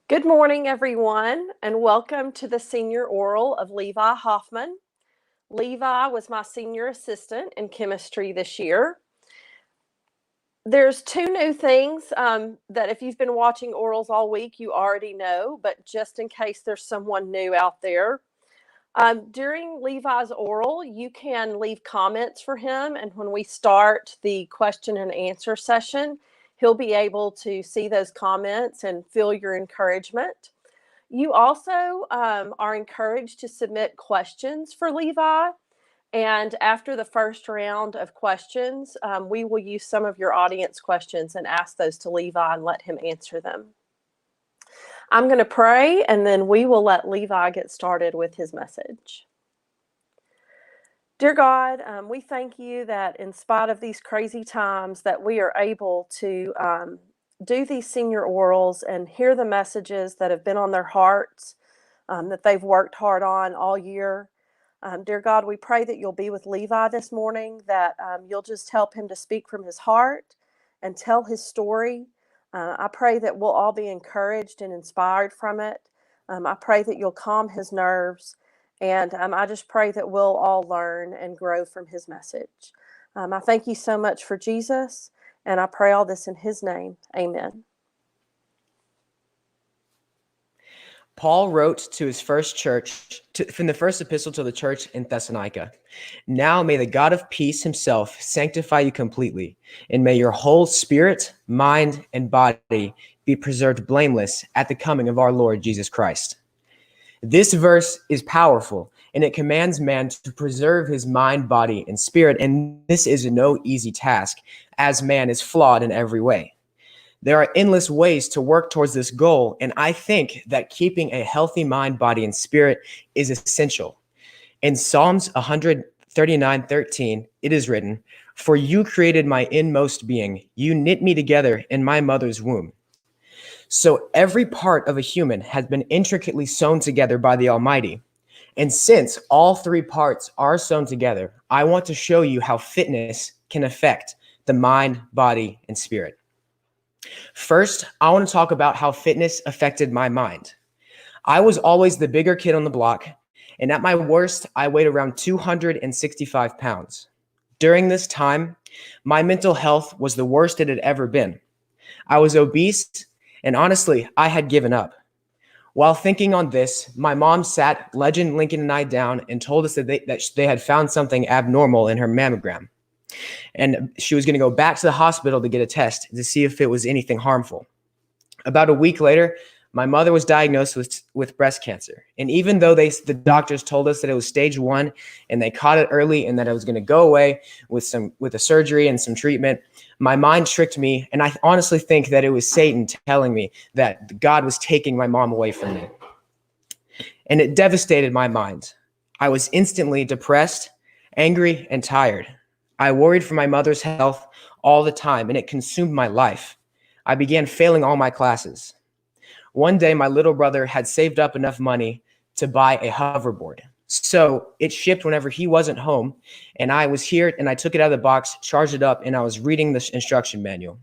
Good morning, everyone, and welcome to the senior oral of Levi Hoffman. Levi was my senior assistant in chemistry this year. There's two new things that if you've been watching orals all week, you already know, but just in case there's someone new out there. During Levi's oral, you can leave comments for him, and when we start the question and answer session, he'll be able to see those comments and feel your encouragement. You also are encouraged to submit questions for Levi. And after the first round of questions, we will use some of your audience questions and ask those to Levi and let him answer them. I'm going to pray, and then we will let Levi get started with his message. Dear God, we thank you that in spite of these crazy times that we are able to do these senior orals and hear the messages that have been on their hearts, that they've worked hard on all year. Dear God, we pray that you'll be with Levi this morning, that you'll just help him to speak from his heart and tell his story. I pray that we'll all be encouraged and inspired from it. I pray that you'll calm his nerves. And I just pray that we'll all learn and grow from his message. I thank you so much for Jesus, and I pray all this in his name. Amen. Paul wrote to his first church, from the first epistle to the church in Thessalonica. Now may the God of peace himself sanctify you completely, and may your whole spirit, mind, and body be preserved blameless at the coming of our Lord Jesus Christ. This verse is powerful, and it commands man to preserve his mind, body, and spirit, and this is no easy task, as man is flawed in every way. There are endless ways to work towards this goal, and I think that keeping a healthy mind, body, and spirit is essential. In Psalms 139:13, it is written, "For you created my inmost being. You knit me together in my mother's womb." So every part of a human has been intricately sewn together by the Almighty. And since all three parts are sewn together, I want to show you how fitness can affect the mind, body, and spirit. First, I want to talk about how fitness affected my mind. I was always the bigger kid on the block, and at my worst, I weighed around 265 pounds. During this time, my mental health was the worst it had ever been. I was obese, and honestly, I had given up. While thinking on this, my mom sat Legend Lincoln and I down and told us that they had found something abnormal in her mammogram. And she was going to go back to the hospital to get a test to see if it was anything harmful. About a week later, my mother was diagnosed with breast cancer. And even though the doctors told us that it was stage 1 and they caught it early and that it was going to go away with a surgery and some treatment, my mind tricked me. And I honestly think that it was Satan telling me that God was taking my mom away from me. And it devastated my mind. I was instantly depressed, angry, and tired. I worried for my mother's health all the time, and it consumed my life. I began failing all my classes. One day, my little brother had saved up enough money to buy a hoverboard. So it shipped whenever he wasn't home, and I was here, and I took it out of the box, charged it up, and I was reading the instruction manual.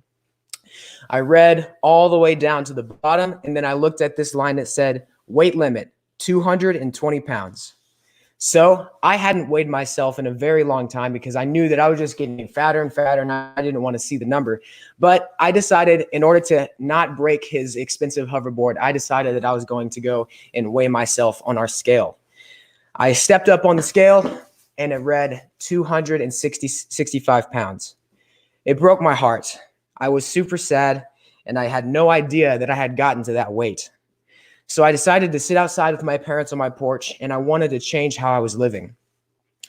I read all the way down to the bottom, and then I looked at this line that said, weight limit, 220 pounds. So I hadn't weighed myself in a very long time because I knew that I was just getting fatter and fatter, and I didn't want to see the number. But I decided, in order to not break his expensive hoverboard, I decided that I was going to go and weigh myself on our scale. I stepped up on the scale, and it read 265 pounds. It broke my heart. I was super sad, and I had no idea that I had gotten to that weight. So I decided to sit outside with my parents on my porch, and I wanted to change how I was living.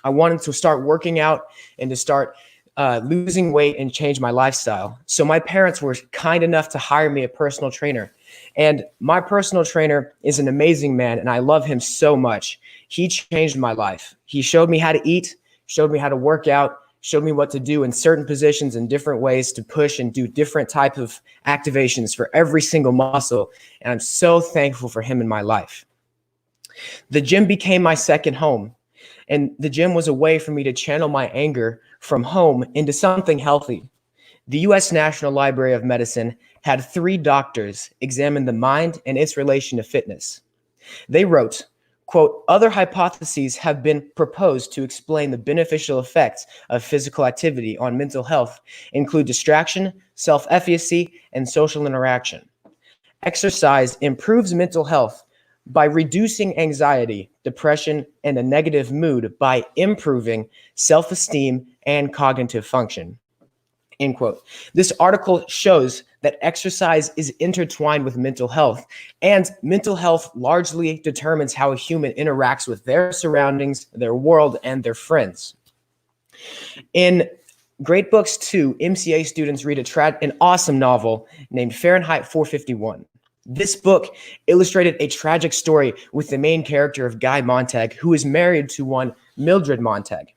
I wanted to start working out and to start losing weight and change my lifestyle. So my parents were kind enough to hire me a personal trainer. And my personal trainer is an amazing man, and I love him so much. He changed my life. He showed me how to eat, showed me how to work out, showed me what to do in certain positions in different ways to push and do different types of activations for every single muscle. And I'm so thankful for him in my life. The gym became my second home. And the gym was a way for me to channel my anger from home into something healthy. The U.S. National Library of Medicine had 3 doctors examine the mind and its relation to fitness. They wrote, quote, "Other hypotheses have been proposed to explain the beneficial effects of physical activity on mental health, include distraction, self-efficacy, and social interaction. Exercise improves mental health by reducing anxiety, depression, and a negative mood by improving self-esteem and cognitive function." End quote. This article shows that exercise is intertwined with mental health, and mental health largely determines how a human interacts with their surroundings, their world, and their friends. In Great Books 2, MCA students read an awesome novel named Fahrenheit 451. This book illustrated a tragic story with the main character of Guy Montag, who is married to one Mildred Montag.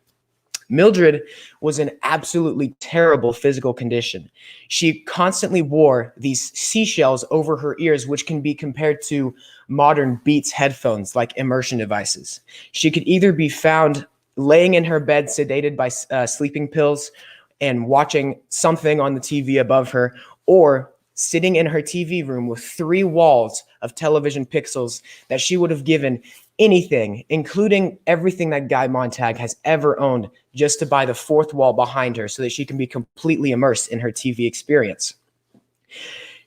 Mildred was in absolutely terrible physical condition. She constantly wore these seashells over her ears, which can be compared to modern Beats headphones, like immersion devices. She could either be found laying in her bed, sedated by sleeping pills and watching something on the TV above her, or sitting in her TV room with 3 walls of television pixels that she would have given anything, including everything that Guy Montag has ever owned, just to buy the 4th wall behind her so that she can be completely immersed in her TV experience.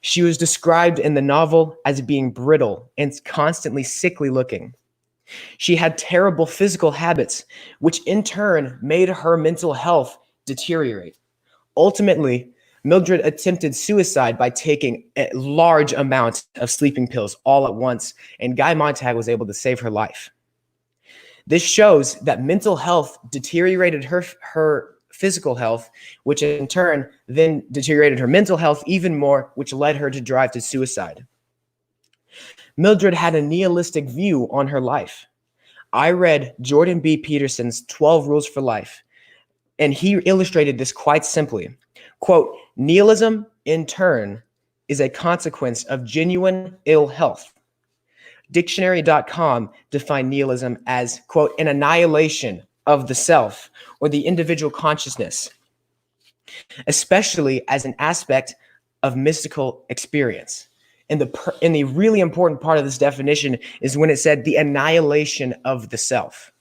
She was described in the novel as being brittle and constantly sickly looking. She had terrible physical habits, which in turn made her mental health deteriorate. Ultimately, Mildred attempted suicide by taking a large amount of sleeping pills all at once, and Guy Montag was able to save her life. This shows that mental health deteriorated her physical health, which in turn then deteriorated her mental health even more, which led her to drive to suicide. Mildred had a nihilistic view on her life. I read Jordan B. Peterson's 12 Rules for Life, and he illustrated this quite simply. Quote, "Nihilism, in turn, is a consequence of genuine ill health." Dictionary.com defined nihilism as, quote, "an annihilation of the self or the individual consciousness, especially as an aspect of mystical experience." And the really important part of this definition is when it said the annihilation of the self.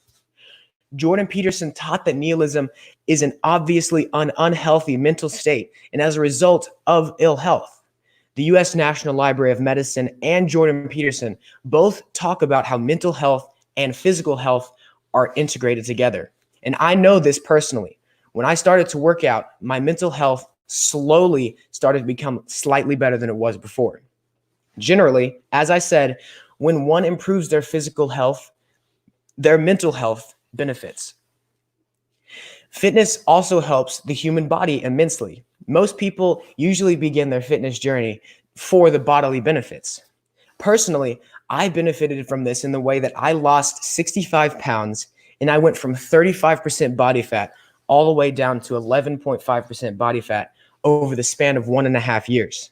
Jordan Peterson taught that nihilism is an obviously unhealthy mental state, and as a result of ill health. The U.S. National Library of Medicine and Jordan Peterson both talk about how mental health and physical health are integrated together. And I know this personally. When I started to work out, my mental health slowly started to become slightly better than it was before. Generally, as I said, when one improves their physical health, their mental health benefits. Fitness also helps the human body immensely. Most people usually begin their fitness journey for the bodily benefits. Personally, I benefited from this in the way that I lost 65 pounds and I went from 35% body fat all the way down to 11.5% body fat over the span of 1.5 years.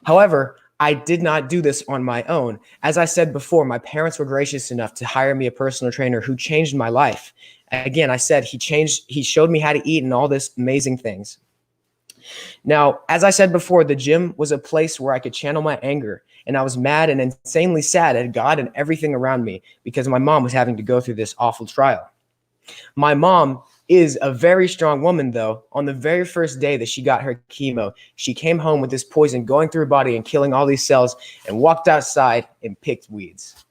However, I did not do this on my own. As I said before, my parents were gracious enough to hire me a personal trainer who changed my life. Again, I said he showed me how to eat and all this amazing things. Now, as I said before, the gym was a place where I could channel my anger, and I was mad and insanely sad at God and everything around me because my mom was having to go through this awful trial. My mom is a very strong woman, though. On the very first day that she got her chemo, she came home with this poison going through her body and killing all these cells and walked outside and picked weeds.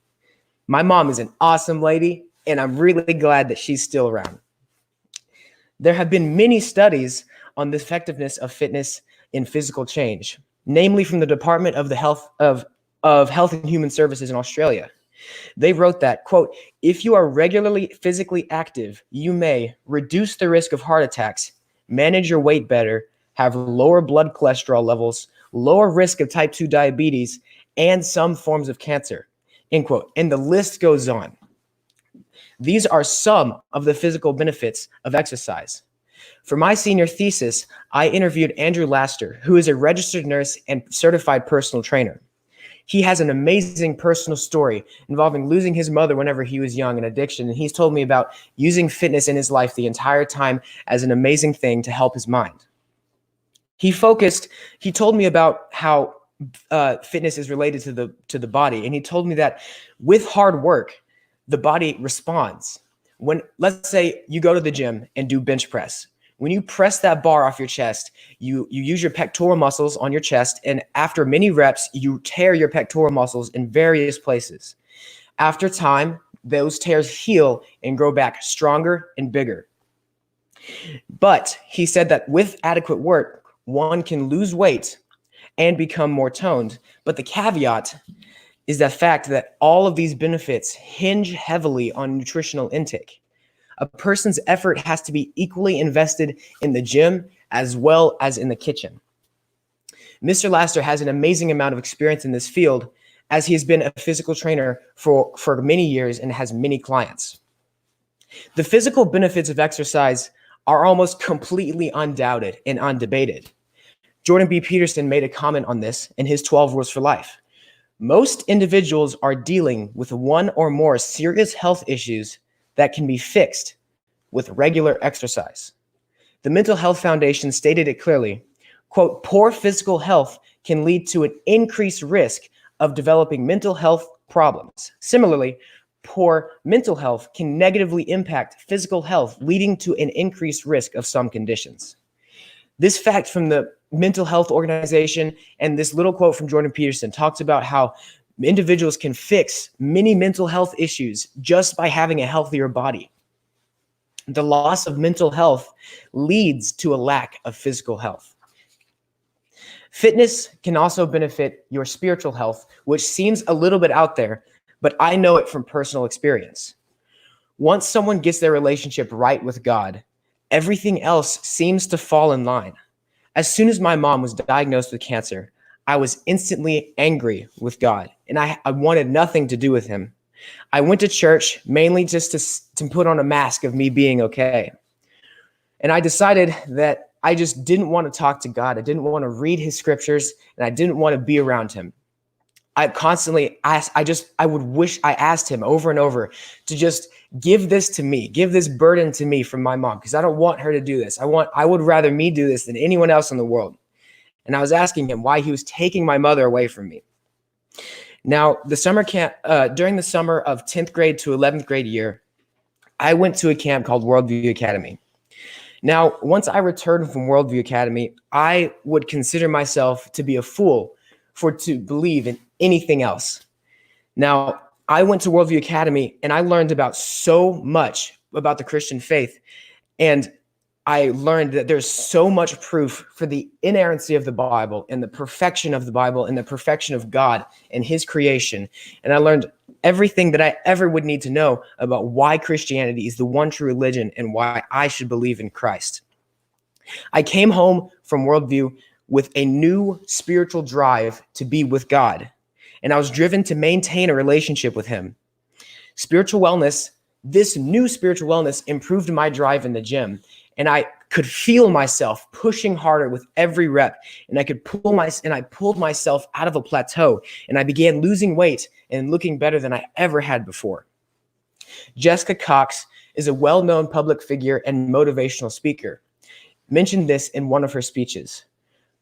My mom is an awesome lady, and I'm really glad that she's still around. There have been many studies on the effectiveness of fitness in physical change, namely from the Department of Health and Human Services in Australia. They wrote that, quote, "If you are regularly physically active, you may reduce the risk of heart attacks, manage your weight better, have lower blood cholesterol levels, lower risk of type 2 diabetes, and some forms of cancer, end quote. And the list goes on. These are some of the physical benefits of exercise. For my senior thesis, I interviewed Andrew Laster, who is a registered nurse and certified personal trainer. He has an amazing personal story involving losing his mother whenever he was young and addiction. And he's told me about using fitness in his life the entire time as an amazing thing to help his mind. He told me about how fitness is related to the body. And he told me that with hard work, the body responds. When, let's say you go to the gym and do bench press. When you press that bar off your chest, you use your pectoral muscles on your chest, and after many reps, you tear your pectoral muscles in various places. After time, those tears heal and grow back stronger and bigger. But he said that with adequate work, one can lose weight and become more toned. But the caveat is the fact that all of these benefits hinge heavily on nutritional intake. A person's effort has to be equally invested in the gym as well as in the kitchen. Mr. Laster has an amazing amount of experience in this field, as he has been a physical trainer for many years and has many clients. The physical benefits of exercise are almost completely undoubted and undebated. Jordan B. Peterson made a comment on this in his 12 Rules for Life. Most individuals are dealing with one or more serious health issues that can be fixed with regular exercise. The Mental Health Foundation stated it clearly, quote, poor physical health can lead to an increased risk of developing mental health problems. Similarly, poor mental health can negatively impact physical health, leading to an increased risk of some conditions. This fact from the Mental Health Organization and this little quote from Jordan Peterson talks about how individuals can fix many mental health issues just by having a healthier body. The loss of mental health leads to a lack of physical health. Fitness can also benefit your spiritual health, which seems a little bit out there, but I know it from personal experience. Once someone gets their relationship right with God, everything else seems to fall in line. As soon as my mom was diagnosed with cancer, I was instantly angry with God, and I wanted nothing to do with him. I went to church mainly just to put on a mask of me being okay. And I decided that I just didn't want to talk to God. I didn't want to read his scriptures, and I didn't want to be around him. I constantly asked, I asked him over and over to just give this to me, give this burden to me from my mom, because I don't want her to do this. I would rather me do this than anyone else in the world. And I was asking him why he was taking my mother away from me. Now, the summer camp, during the summer of 10th grade to 11th grade year, I went to a camp called Worldview Academy. Now, once I returned from Worldview Academy, I would consider myself to be a fool to believe in anything else. Now, I went to Worldview Academy and I learned about so much about the Christian faith. And I learned that there's so much proof for the inerrancy of the Bible and the perfection of the Bible and the perfection of God and his creation. And I learned everything that I ever would need to know about why Christianity is the one true religion and why I should believe in Christ. I came home from Worldview with a new spiritual drive to be with God, and I was driven to maintain a relationship with him. This new spiritual wellness improved my drive in the gym, and I could feel myself pushing harder with every rep, and I pulled myself out of a plateau, and I began losing weight and looking better than I ever had before. Jessica Cox is a well-known public figure and motivational speaker. Mentioned this in one of her speeches.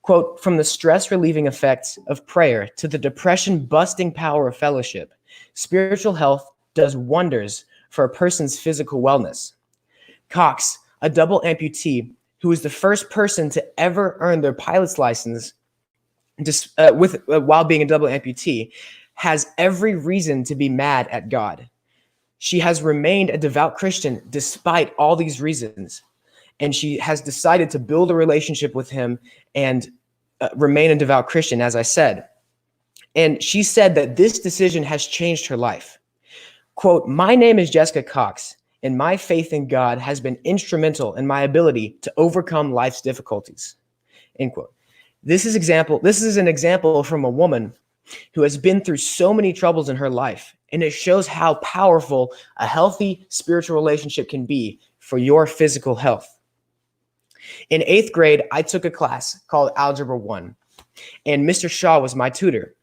Quote, from the stress-relieving effects of prayer to the depression-busting power of fellowship, spiritual health does wonders for a person's physical wellness. Cox, a double amputee who was the first person to ever earn their pilot's license while being a double amputee, has every reason to be mad at God. She has remained a devout Christian despite all these reasons, and she has decided to build a relationship with him and remain a devout Christian, as I said. And she said that this decision has changed her life. Quote, my name is Jessica Cox, and my faith in God has been instrumental in my ability to overcome life's difficulties. End quote. This is an example from a woman who has been through so many troubles in her life, and it shows how powerful a healthy spiritual relationship can be for your physical health. In 8th grade, I took a class called Algebra 1, and Mr. Shaw was my tutor.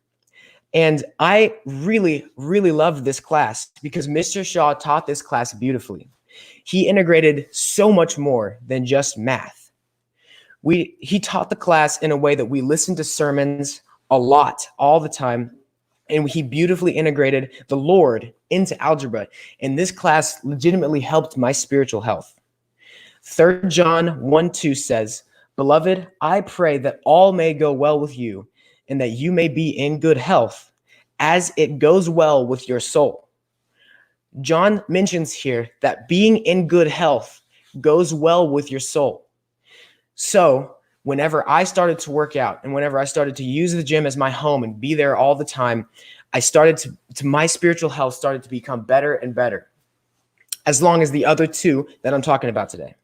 And I really, really loved this class because Mr. Shaw taught this class beautifully. He integrated so much more than just math. He taught the class in a way that we listened to sermons a lot, all the time, and he beautifully integrated the Lord into algebra. And this class legitimately helped my spiritual health. 3 John 1:2 says, "Beloved, I pray that all may go well with you, and that you may be in good health, as it goes well with your soul." John mentions here that being in good health goes well with your soul. So whenever I started to work out and whenever I started to use the gym as my home and be there all the time, I started to my spiritual health started to become better and better, as long as the other two that I'm talking about today.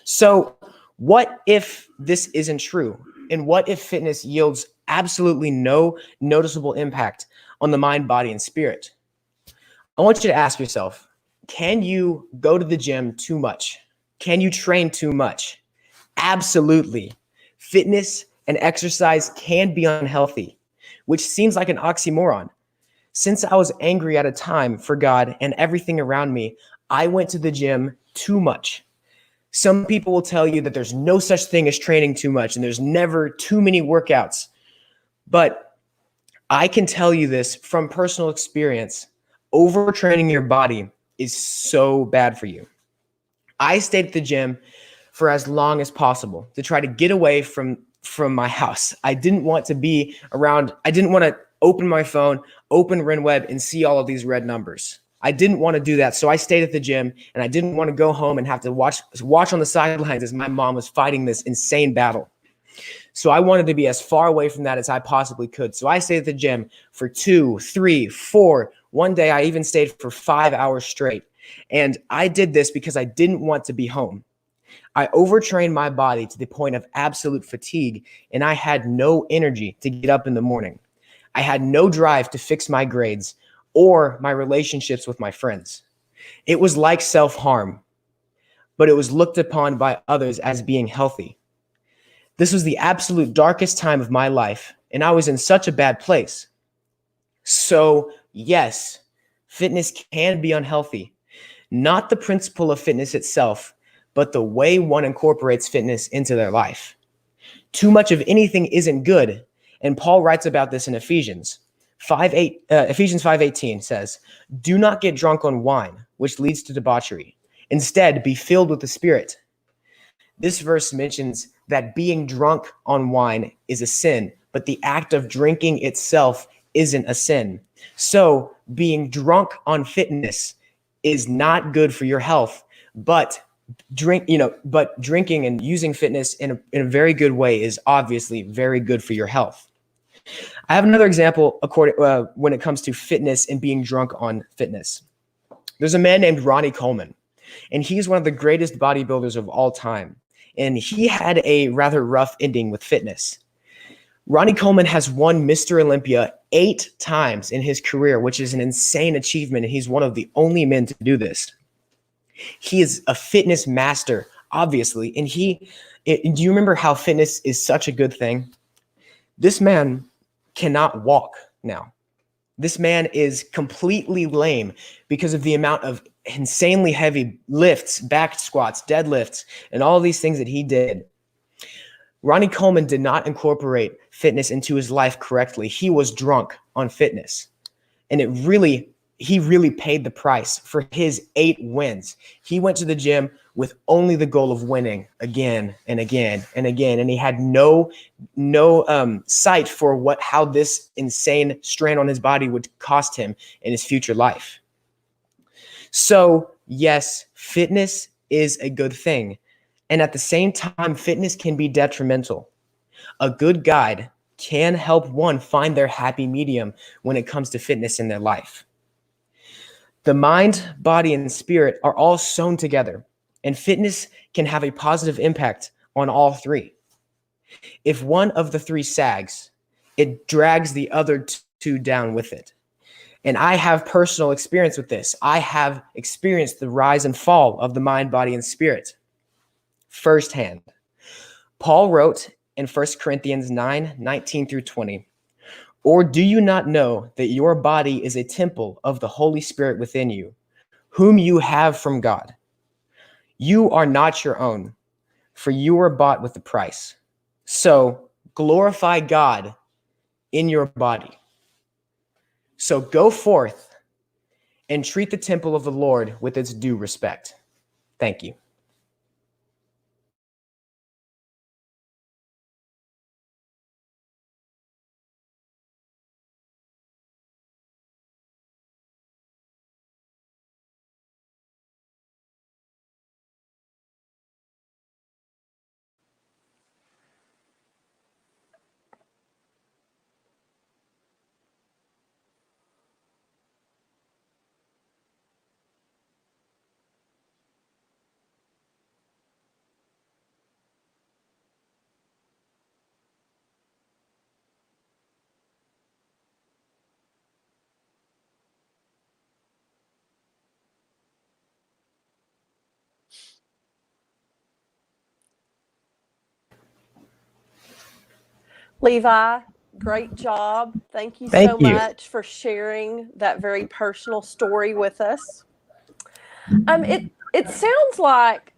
So what if this isn't true? And what if fitness yields absolutely no noticeable impact on the mind, body, and spirit? I want you to ask yourself, can you go to the gym too much? Can you train too much? Absolutely. Fitness and exercise can be unhealthy, which seems like an oxymoron. Since I was angry at a time for God and everything around me, I went to the gym too much. Some people will tell you that there's no such thing as training too much and there's never too many workouts. But I can tell you this from personal experience. Overtraining your body is so bad for you. I stayed at the gym for as long as possible to try to get away from my house. I didn't want to be around. I didn't want to open my phone, open RenWeb, and see all of these red numbers. I didn't want to do that. So I stayed at the gym, and I didn't want to go home and have to watch on the sidelines as my mom was fighting this insane battle. So I wanted to be as far away from that as I possibly could. So I stayed at the gym for 2, 3, 4. One day I even stayed for 5 hours straight. And I did this because I didn't want to be home. I overtrained my body to the point of absolute fatigue, and I had no energy to get up in the morning. I had no drive to fix my grades or my relationships with my friends. It was like self-harm, but it was looked upon by others as being healthy. This was the absolute darkest time of my life, and I was in such a bad place. So, yes, fitness can be unhealthy. Not the principle of fitness itself, but the way one incorporates fitness into their life. Too much of anything isn't good, and Paul writes about this in Ephesians 5:18 says, "Do not get drunk on wine, which leads to debauchery. Instead, be filled with the Spirit." This verse mentions that being drunk on wine is a sin, but the act of drinking itself isn't a sin. So being drunk on fitness is not good for your health, but drinking and using fitness in a very good way is obviously very good for your health. I have another example when it comes to fitness and being drunk on fitness. There's a man named Ronnie Coleman, and he's one of the greatest bodybuilders of all time. And he had a rather rough ending with fitness. Ronnie Coleman has won Mr. Olympia 8 times in his career, which is an insane achievement, and he's one of the only men to do this. He is a fitness master, obviously, and do you remember how fitness is such a good thing? This man cannot walk now. This man is completely lame because of the amount of insanely heavy lifts, back squats, deadlifts, and all these things that he did. Ronnie Coleman did not incorporate fitness into his life correctly. He was drunk on fitness, and he really paid the price for his 8 wins. He went to the gym with only the goal of winning again and again and again, and he had no sight for how this insane strain on his body would cost him in his future life. So yes, fitness is a good thing, and at the same time, fitness can be detrimental. A good guide can help one find their happy medium when it comes to fitness in their life. The mind, body, and spirit are all sewn together, and fitness can have a positive impact on all three. If one of the three sags, it drags the other two down with it. And I have personal experience with this. I have experienced the rise and fall of the mind, body, and spirit firsthand. Paul wrote in 1 Corinthians 9:19 through 20, "Or do you not know that your body is a temple of the Holy Spirit within you, whom you have from God? You are not your own, for you were bought with a price. So glorify God in your body." So go forth and treat the temple of the Lord with its due respect. Thank you. Levi, great job. Thank you Thank so you. much for sharing that very personal story with us. It sounds like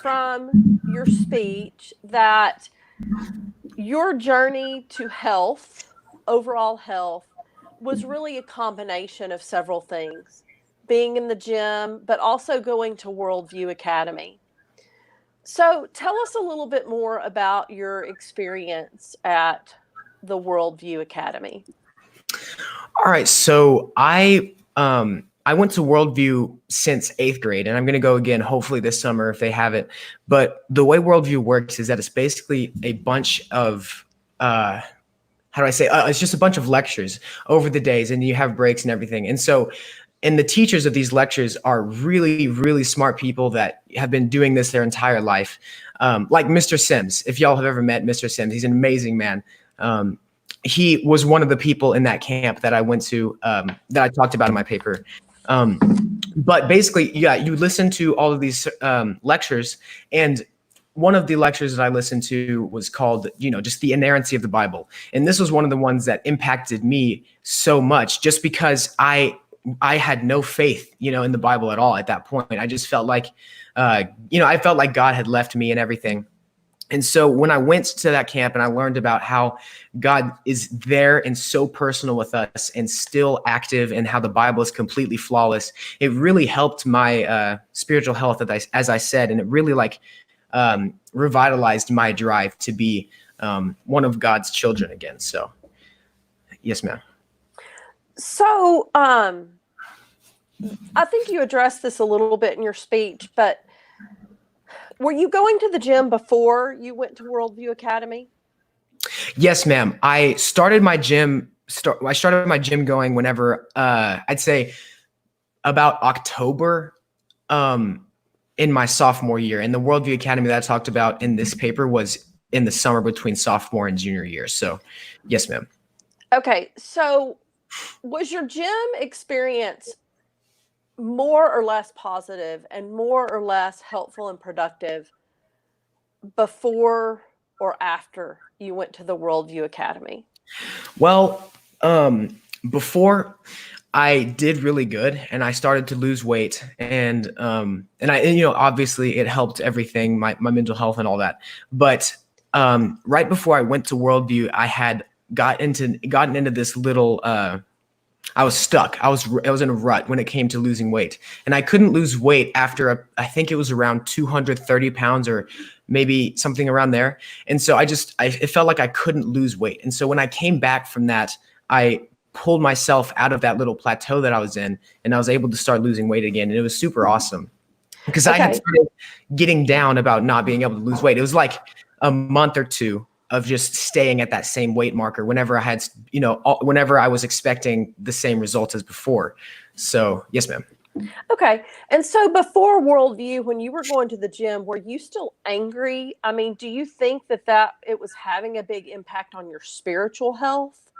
from your speech that your journey to health, overall health, was really a combination of several things. Being in the gym, but also going to Worldview Academy. So tell us a little bit more about your experience at the Worldview Academy. All right. So I went to Worldview since 8th grade, and I'm going to go again hopefully this summer if they have it. But the way Worldview works is that it's basically a bunch of how do I say? It's just a bunch of lectures over the days, and you have breaks and everything. And the teachers of these lectures are really, really smart people that have been doing this their entire life. Like Mr. Sims, if y'all have ever met Mr. Sims, he's an amazing man. He was one of the people in that camp that I went to, that I talked about in my paper. But basically, yeah, you listen to all of these lectures, and one of the lectures that I listened to was called, just the inerrancy of the Bible. And this was one of the ones that impacted me so much, just because I had no faith, in the Bible at all at that point. I just felt like, I felt like God had left me and everything. And so when I went to that camp and I learned about how God is there and so personal with us and still active, and how the Bible is completely flawless, it really helped my spiritual health, as I said, and it really revitalized my drive to be one of God's children again. So, yes, ma'am. So, I think you addressed this a little bit in your speech, but were you going to the gym before you went to Worldview Academy? Yes, ma'am. I started my gym going whenever I'd say about October in my sophomore year. And the Worldview Academy that I talked about in this paper was in the summer between sophomore and junior year. So, yes, ma'am. Okay, so was your gym experience more or less positive and more or less helpful and productive before or after you went to the Worldview Academy? Well, before, I did really good, and I started to lose weight, and obviously it helped everything, my mental health and all that. But right before I went to Worldview, I had gotten into this little I was stuck. I was in a rut when it came to losing weight, and I couldn't lose weight after I think it was around 230 pounds or maybe something around there. And so it felt like I couldn't lose weight. And so when I came back from that, I pulled myself out of that little plateau that I was in, and I was able to start losing weight again. And it was super awesome because I had Okay. started getting down about not being able to lose weight. It was like a month or two of just staying at that same weight marker whenever I had, whenever I was expecting the same results as before. So yes, ma'am. Okay. And so before Worldview, when you were going to the gym, were you still angry? I mean, do you think that it was having a big impact on your spiritual health?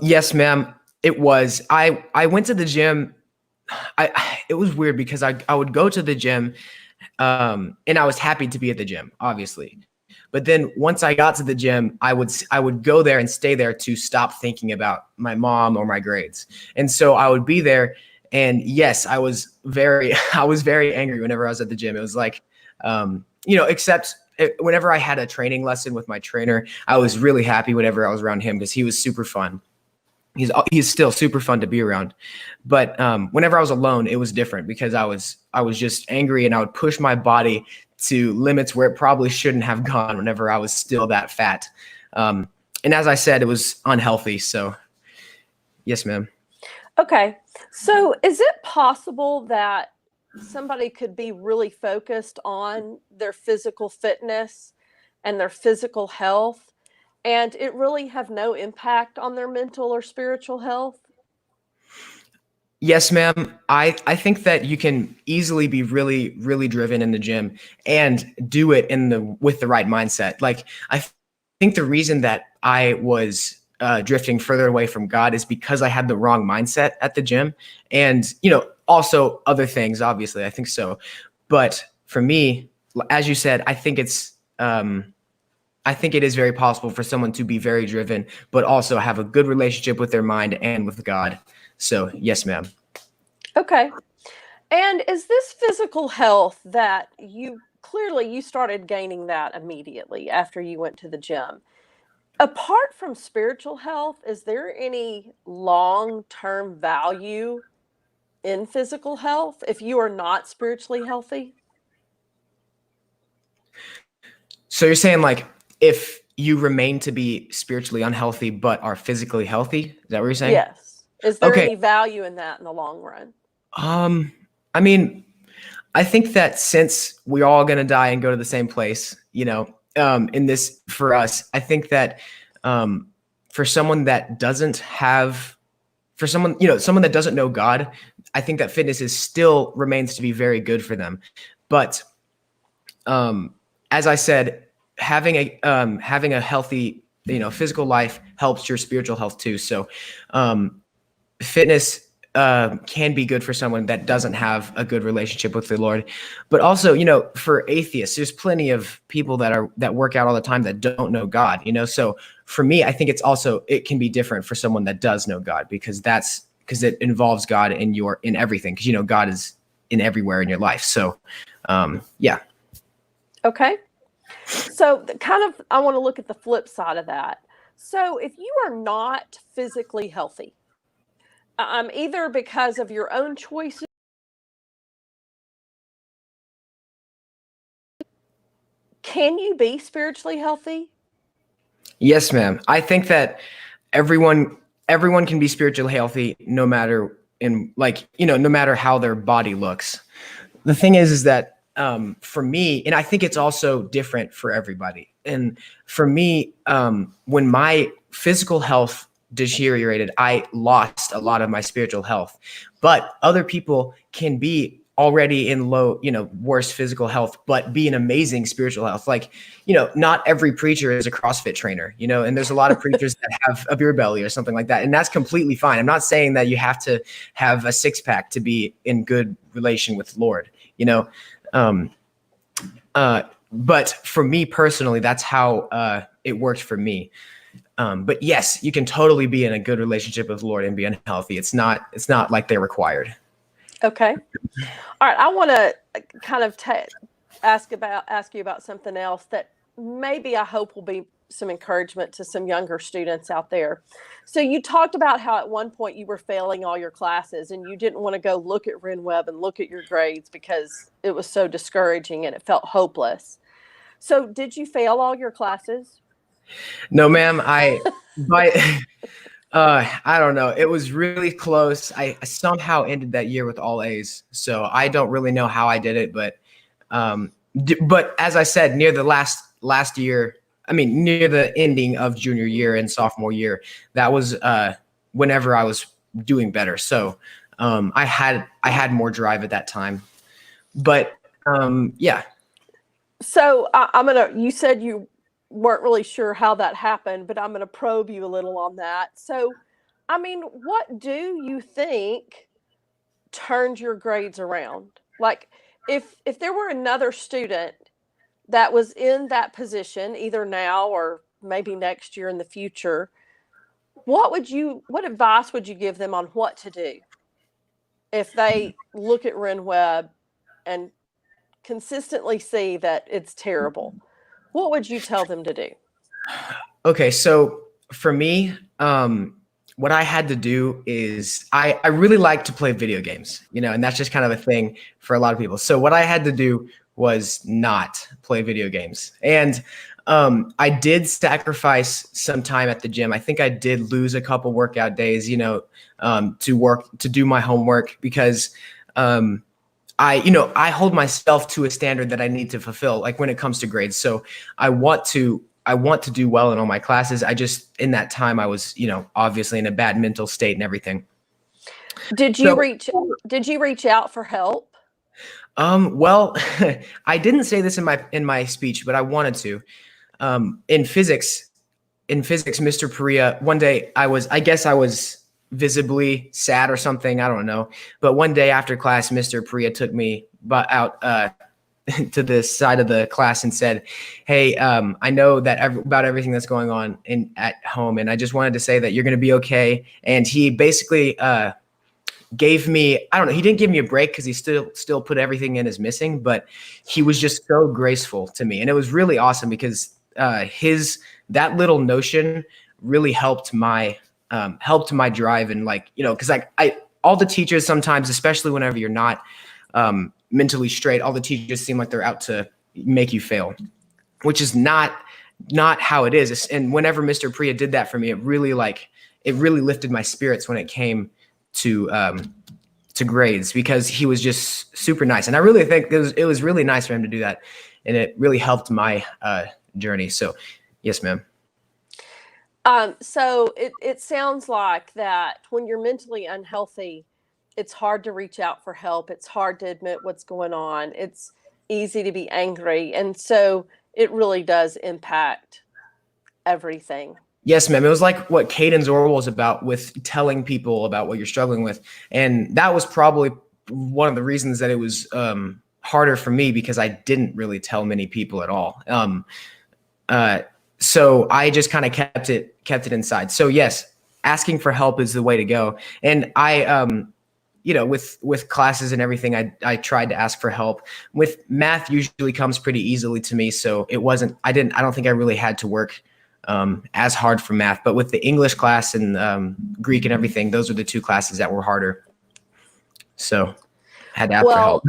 Yes, ma'am. It was. I went to the gym. It was weird because I would go to the gym, and I was happy to be at the gym, obviously. But then once I got to the gym, I would go there and stay there to stop thinking about my mom or my grades. And so I would be there, and yes, I was very I was very angry whenever I was at the gym. It was like, except whenever I had a training lesson with my trainer, I was really happy whenever I was around him because he was super fun. He's still super fun to be around. But whenever I was alone, it was different because I was just angry, and I would push my body to limits where it probably shouldn't have gone whenever I was still that fat. And as I said, it was unhealthy. So yes, ma'am. Okay. So is it possible that somebody could be really focused on their physical fitness and their physical health and it really have no impact on their mental or spiritual health? Yes, ma'am. I think that you can easily be really, really driven in the gym and do it with the right mindset. Like think the reason that I was drifting further away from God is because I had the wrong mindset at the gym, and also other things. Obviously, I think so. But for me, as you said, I think it is very possible for someone to be very driven, but also have a good relationship with their mind and with God. So yes, ma'am. Okay. And is this physical health that you started gaining that immediately after you went to the gym? Apart from spiritual health, is there any long-term value in physical health if you are not spiritually healthy? So you're saying like if you remain to be spiritually unhealthy but are physically healthy, is that what you're saying? Yes. Is there Okay. any value in that in the long run? Um, I mean, I think that since we're all gonna die and go to the same place, in this for us, I think that um, for someone that doesn't have, for someone that doesn't know God, I think that fitness is still remains to be very good for them. But as I said, having a healthy, physical life helps your spiritual health too. So fitness can be good for someone that doesn't have a good relationship with the Lord. But also, for atheists, there's plenty of people that work out all the time that don't know God. So for me, I think it can be different for someone that does know God because it involves God in everything because God is in everywhere in your life. So yeah. Okay. So I want to look at the flip side of that. So if you are not physically healthy, either because of your own choices, can you be spiritually healthy? Yes, ma'am. I think that everyone can be spiritually healthy no matter how their body looks. The thing is that for me, and I think it's also different for everybody. And for me, when my physical health deteriorated, I lost a lot of my spiritual health. But other people can be already in low, worse physical health, but be an amazing spiritual health. Like, not every preacher is a CrossFit trainer, and there's a lot of preachers that have a beer belly or something like that. And that's completely fine. I'm not saying that you have to have a six pack to be in good relation with the Lord, um, but for me personally, that's how it worked for me. But yes, you can totally be in a good relationship with the Lord and be unhealthy. It's not like they're required. Okay. All right. I want to kind of ask you about something else that maybe I hope will be some encouragement to some younger students out there. So you talked about how at one point you were failing all your classes and you didn't want to go look at RenWeb and look at your grades because it was so discouraging and it felt hopeless. So did you fail all your classes? No, ma'am. I don't know. It was really close. I somehow ended that year with all A's. So I don't really know how I did it, but as I said, near the last year, I mean, near the ending of junior year and sophomore year, that was whenever I was doing better. So I had more drive at that time. But yeah. So you said you weren't really sure how that happened, but I'm going to probe you a little on that. So, I mean, what do you think turned your grades around? Like, if there were another student that was in that position, either now or maybe next year in the future, what advice would you give them on what to do if they look at Ren Web and consistently see that it's terrible? What would you tell them to do? Okay, so for me, what I had to do is I really like to play video games, and that's just kind of a thing for a lot of people. So what I had to do was not play video games. And I did sacrifice some time at the gym. I think I did lose a couple workout days, to do my homework because I hold myself to a standard that I need to fulfill, like when it comes to grades. So I want to do well in all my classes. I just, in that time, I was, obviously in a bad mental state and everything. Did you reach out for help? Well, I didn't say this in my speech, but I wanted to. In physics, Mr. Perea, one day I guess I was visibly sad or something. I don't know. But one day after class, Mr. Perea took me out to the side of the class and said, "Hey, I know that about everything that's going on at home, and I just wanted to say that you're going to be okay." And he basically gave me, I don't know, he didn't give me a break because he still put everything in as missing, but he was just so graceful to me, and it was really awesome because that little notion really helped my drive, and because I all the teachers sometimes, especially whenever you're not mentally straight, all the teachers seem like they're out to make you fail, which is not how it is. And whenever Mr. Priya did that for me, it really lifted my spirits when it came to grades, because he was just super nice. And I really think it was really nice for him to do that. And it really helped my journey. So yes, ma'am. So it sounds like that when you're mentally unhealthy, it's hard to reach out for help. It's hard to admit what's going on. It's easy to be angry. And so it really does impact everything. Yes, ma'am. It was like what Caden's Oral was about, with telling people about what you're struggling with. And that was probably one of the reasons that it was harder for me, because I didn't really tell many people at all. So I just kind of kept it inside. So yes, asking for help is the way to go. And I, with classes and everything, I tried to ask for help. With math, usually comes pretty easily to me. So I don't think I really had to work as hard for math, but with the English class and Greek and everything, those are the two classes that were harder. So I had to ask for help.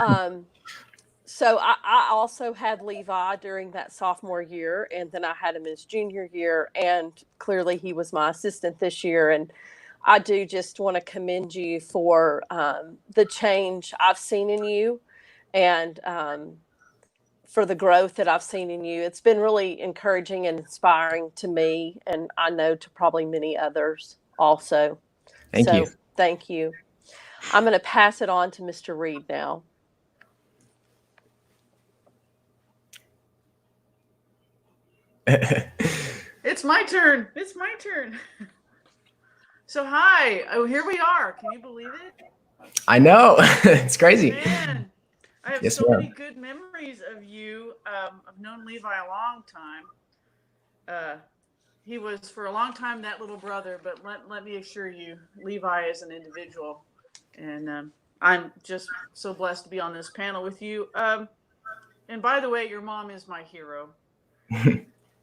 So I also had Levi during that sophomore year, and then I had him his junior year, and clearly he was my assistant this year. And I do just want to commend you for the change I've seen in you, and for the growth that I've seen in you. It's been really encouraging and inspiring to me, and I know to probably many others also. Thank you. Thank you. I'm going to pass it on to Mr. Reed now. It's my turn. So hi. Oh, here we are. Can you believe it? I know. It's crazy. Man, I have so many good memories of you. I've known Levi a long time. He was for a long time that little brother, but let me assure you, Levi is an individual, and I'm just so blessed to be on this panel with you. And by the way, your mom is my hero.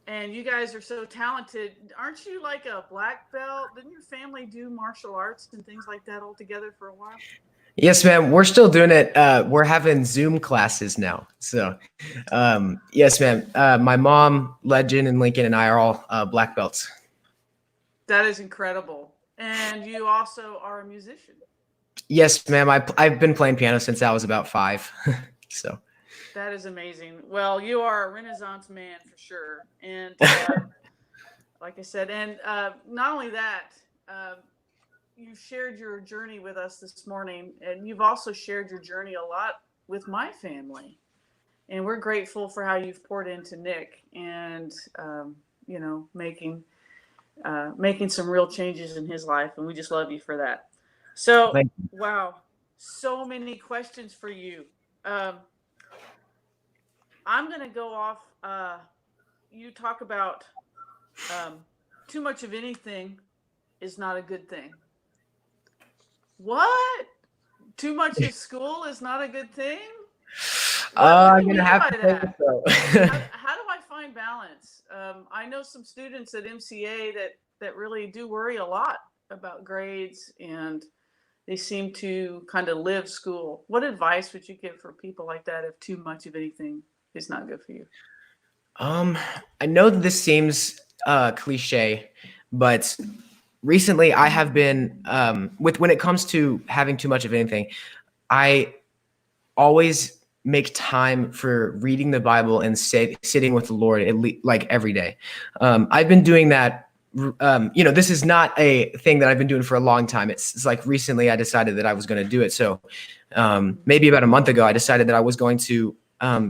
And you guys are so talented. Aren't you like a black belt? Didn't your family do martial arts and things like that all together for a while? Yes, ma'am. We're still doing it. We're having Zoom classes now. So, yes, ma'am. My mom, Legend, and Lincoln, and I are all black belts. That is incredible. And you also are a musician. Yes, ma'am. I've been playing piano since I was about 5. So. That is amazing. Well, you are a Renaissance man for sure. And like I said, and not only that, you shared your journey with us this morning, and you've also shared your journey a lot with my family. And we're grateful for how you've poured into Nick and, you know, making some real changes in his life. And we just love you for that. So, Thank you. wow, so many questions for you. Um, I'm going to go off. You talk about um, too much of anything is not a good thing. What? Too much of school is not a good thing? What do I'm you gonna mean have by to say that? so. How do I find balance? I know some students at MCA that really do worry a lot about grades, and they seem to kind of live school. What advice would you give for people like that if too much of anything is not good for you? I know that this seems cliche, but recently I have been with when it comes to having too much of anything, I always make time for reading the Bible and sitting with the Lord like every day. I've been doing that. This is not a thing that I've been doing for a long time. It's like recently I decided that I was going to do it. So maybe about a month ago, I decided that I was going to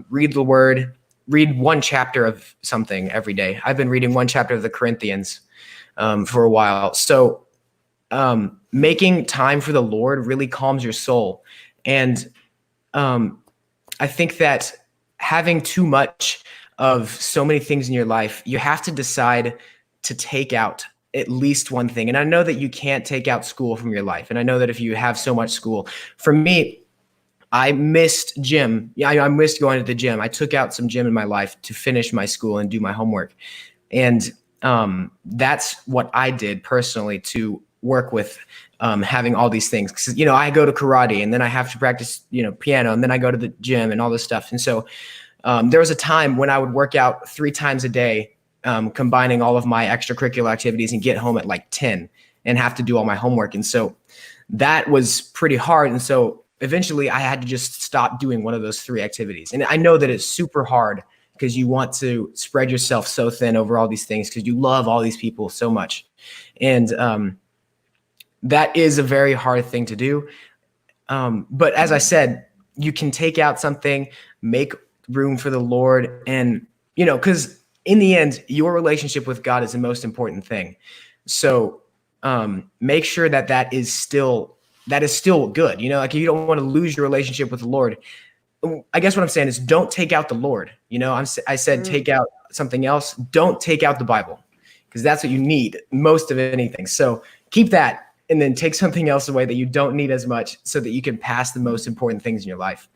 read the Word, read one chapter of something every day. I've been reading one chapter of the Corinthians for a while. So making time for the Lord really calms your soul. And I think that having too much of so many things in your life, you have to decide to take out at least one thing. And I know that you can't take out school from your life. And I know that if you have so much school, for me, I missed gym. Yeah, I missed going to the gym. I took out some gym in my life to finish my school and do my homework. And that's what I did personally to work with having all these things. Because, I go to karate and then I have to practice, piano, and then I go to the gym and all this stuff. And so there was a time when I would work out 3 times a day, combining all of my extracurricular activities, and get home at like 10 and have to do all my homework. And so that was pretty hard. And so eventually I had to just stop doing one of those 3 activities. And I know that it's super hard because you want to spread yourself so thin over all these things because you love all these people so much. And that is a very hard thing to do. But as I said, you can take out something, make room for the Lord. And, because in the end, your relationship with God is the most important thing. So make sure that is still good. Like you don't want to lose your relationship with the Lord. I guess what I'm saying is don't take out the Lord. I said take out something else. Don't take out the Bible because that's what you need most of anything. So keep that and then take something else away that you don't need as much so that you can pass the most important things in your life.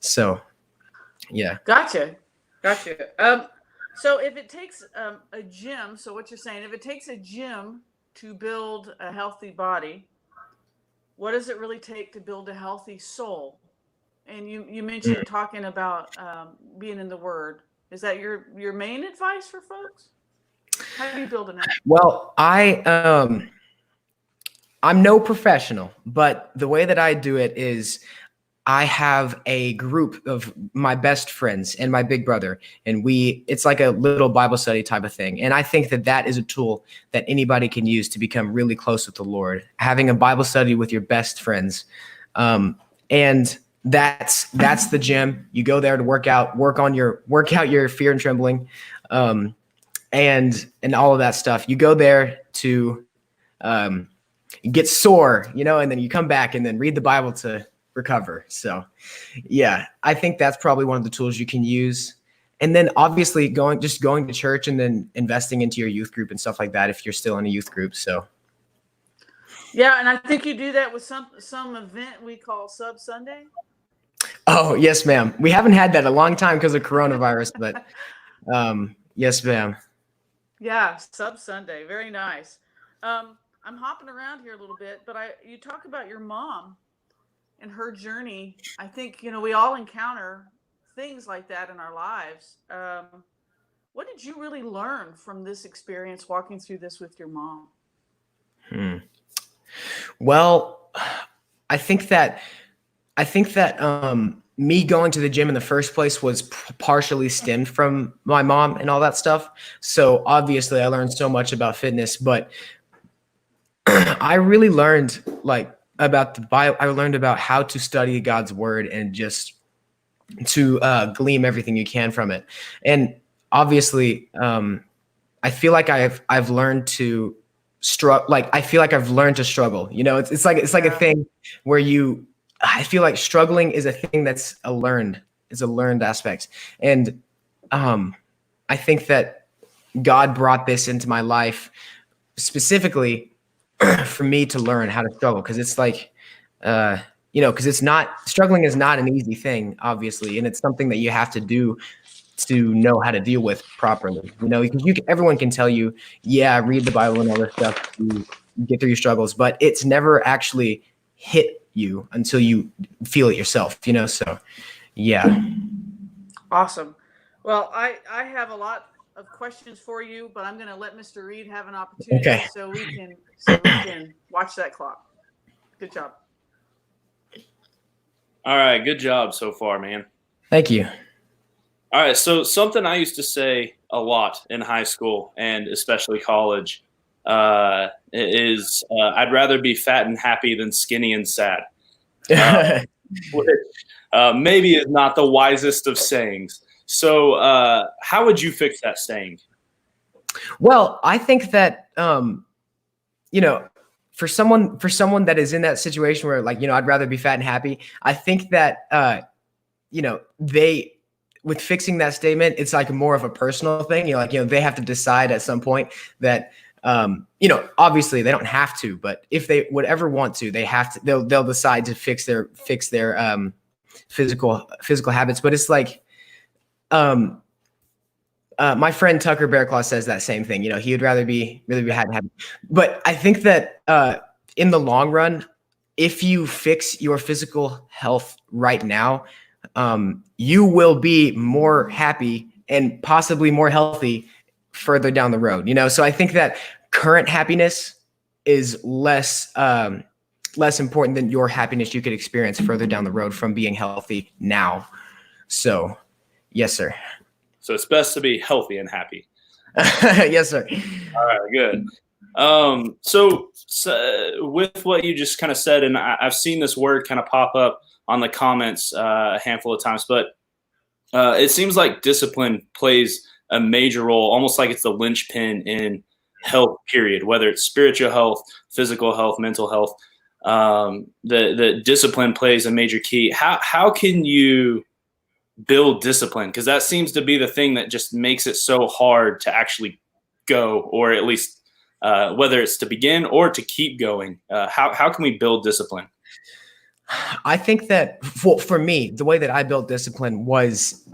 So, yeah. Gotcha. So if it takes a gym, so what you're saying, if it takes a gym to build a healthy body, what does it really take to build a healthy soul? And you mentioned talking about being in the Word. Is that your main advice for folks? How do you build an? Well, I'm no professional, but the way that I do it is I have a group of my best friends and my big brother, and it's like a little Bible study type of thing. And I think that is a tool that anybody can use to become really close with the Lord, having a Bible study with your best friends. And that's the gym. You go there to work out your fear and trembling, and all of that stuff. You go there to get sore, and then you come back and then read the Bible to recover. So yeah, I think that's probably one of the tools you can use. And then obviously going to church and then investing into your youth group and stuff like that if you're still in a youth group. So yeah, and I think you do that with some event we call Sub Sunday. Oh, yes, ma'am. We haven't had that a long time because of coronavirus, but yes, ma'am. Yeah, Sub Sunday. Very nice. I'm hopping around here a little bit, but you talk about your mom and her journey. I think, we all encounter things like that in our lives. What did you really learn from this experience walking through this with your mom? Well, I think that me going to the gym in the first place was partially stemmed from my mom and all that stuff. So obviously I learned so much about fitness, but I really learned like about the Bible. I learned about how to study God's word and just to glean everything you can from it. And obviously, I feel like I've learned to struggle. Like I feel like I've learned to struggle. You know, it's like a thing where I feel like struggling is a thing that's a learned aspect. And I think that God brought this into my life specifically for me to learn how to struggle, because it's like because it's not, struggling is not an easy thing, obviously, and it's something that you have to do to know how to deal with properly. Because everyone can tell you, yeah, read the Bible and all this stuff to get through your struggles, but it's never actually hit you until you feel it yourself. So yeah. Awesome. Well, I have a lot of questions for you, but I'm going to let Mr. Reed have an opportunity. Okay. so we can watch that clock. Good job. All right, good job so far, man. Thank you. All right, so something I used to say a lot in high school and especially college is I'd rather be fat and happy than skinny and sad, which maybe is not the wisest of sayings. So how would you fix that saying? Well, I think that for someone that is in that situation where, like, I'd rather be fat and happy, I think that with fixing that statement, it's like more of a personal thing. They have to decide at some point that obviously they don't have to, but if they would ever want to, they have to. They'll decide to fix their physical habits. But it's like my friend Tucker Bearclaw says that same thing. He would rather be happy. But I think that in the long run, if you fix your physical health right now, you will be more happy and possibly more healthy further down the road. So I think that current happiness is less important than your happiness you could experience further down the road from being healthy now. So, yes, sir. So it's best to be healthy and happy. Yes, sir. All right, good. So with what you just kind of said, and I've seen this word kind of pop up on the comments a handful of times, but it seems like discipline plays a major role, almost like it's the linchpin in health, period, whether it's spiritual health, physical health, mental health. The discipline plays a major key. How can you build discipline? Because that seems to be the thing that just makes it so hard to actually go, or at least whether it's to begin or to keep going. How can we build discipline? I think that for me, the way that I built discipline was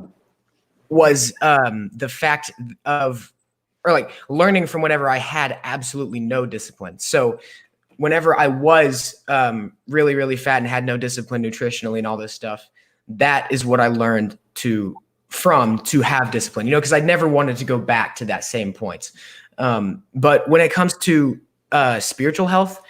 the fact of, or like learning from whenever I had absolutely no discipline. So whenever I was really, really fat and had no discipline nutritionally and all this stuff, that is what I learned to have discipline, because I never wanted to go back to that same point. But when it comes to spiritual health,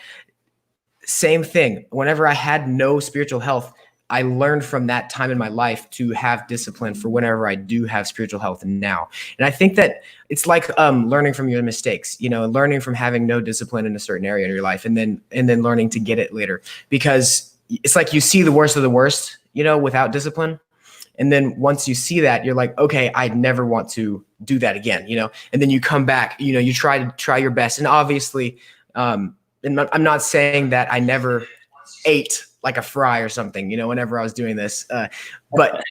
same thing. Whenever I had no spiritual health, I learned from that time in my life to have discipline for whenever I do have spiritual health now. And I think that it's like learning from your mistakes, learning from having no discipline in a certain area in your life, and then learning to get it later, because it's like you see the worst of the worst, without discipline. And then once you see that, you're like, okay, I never want to do that again, and then you come back, you try your best. And obviously, and I'm not saying that I never ate like a fry or something, whenever I was doing this. But,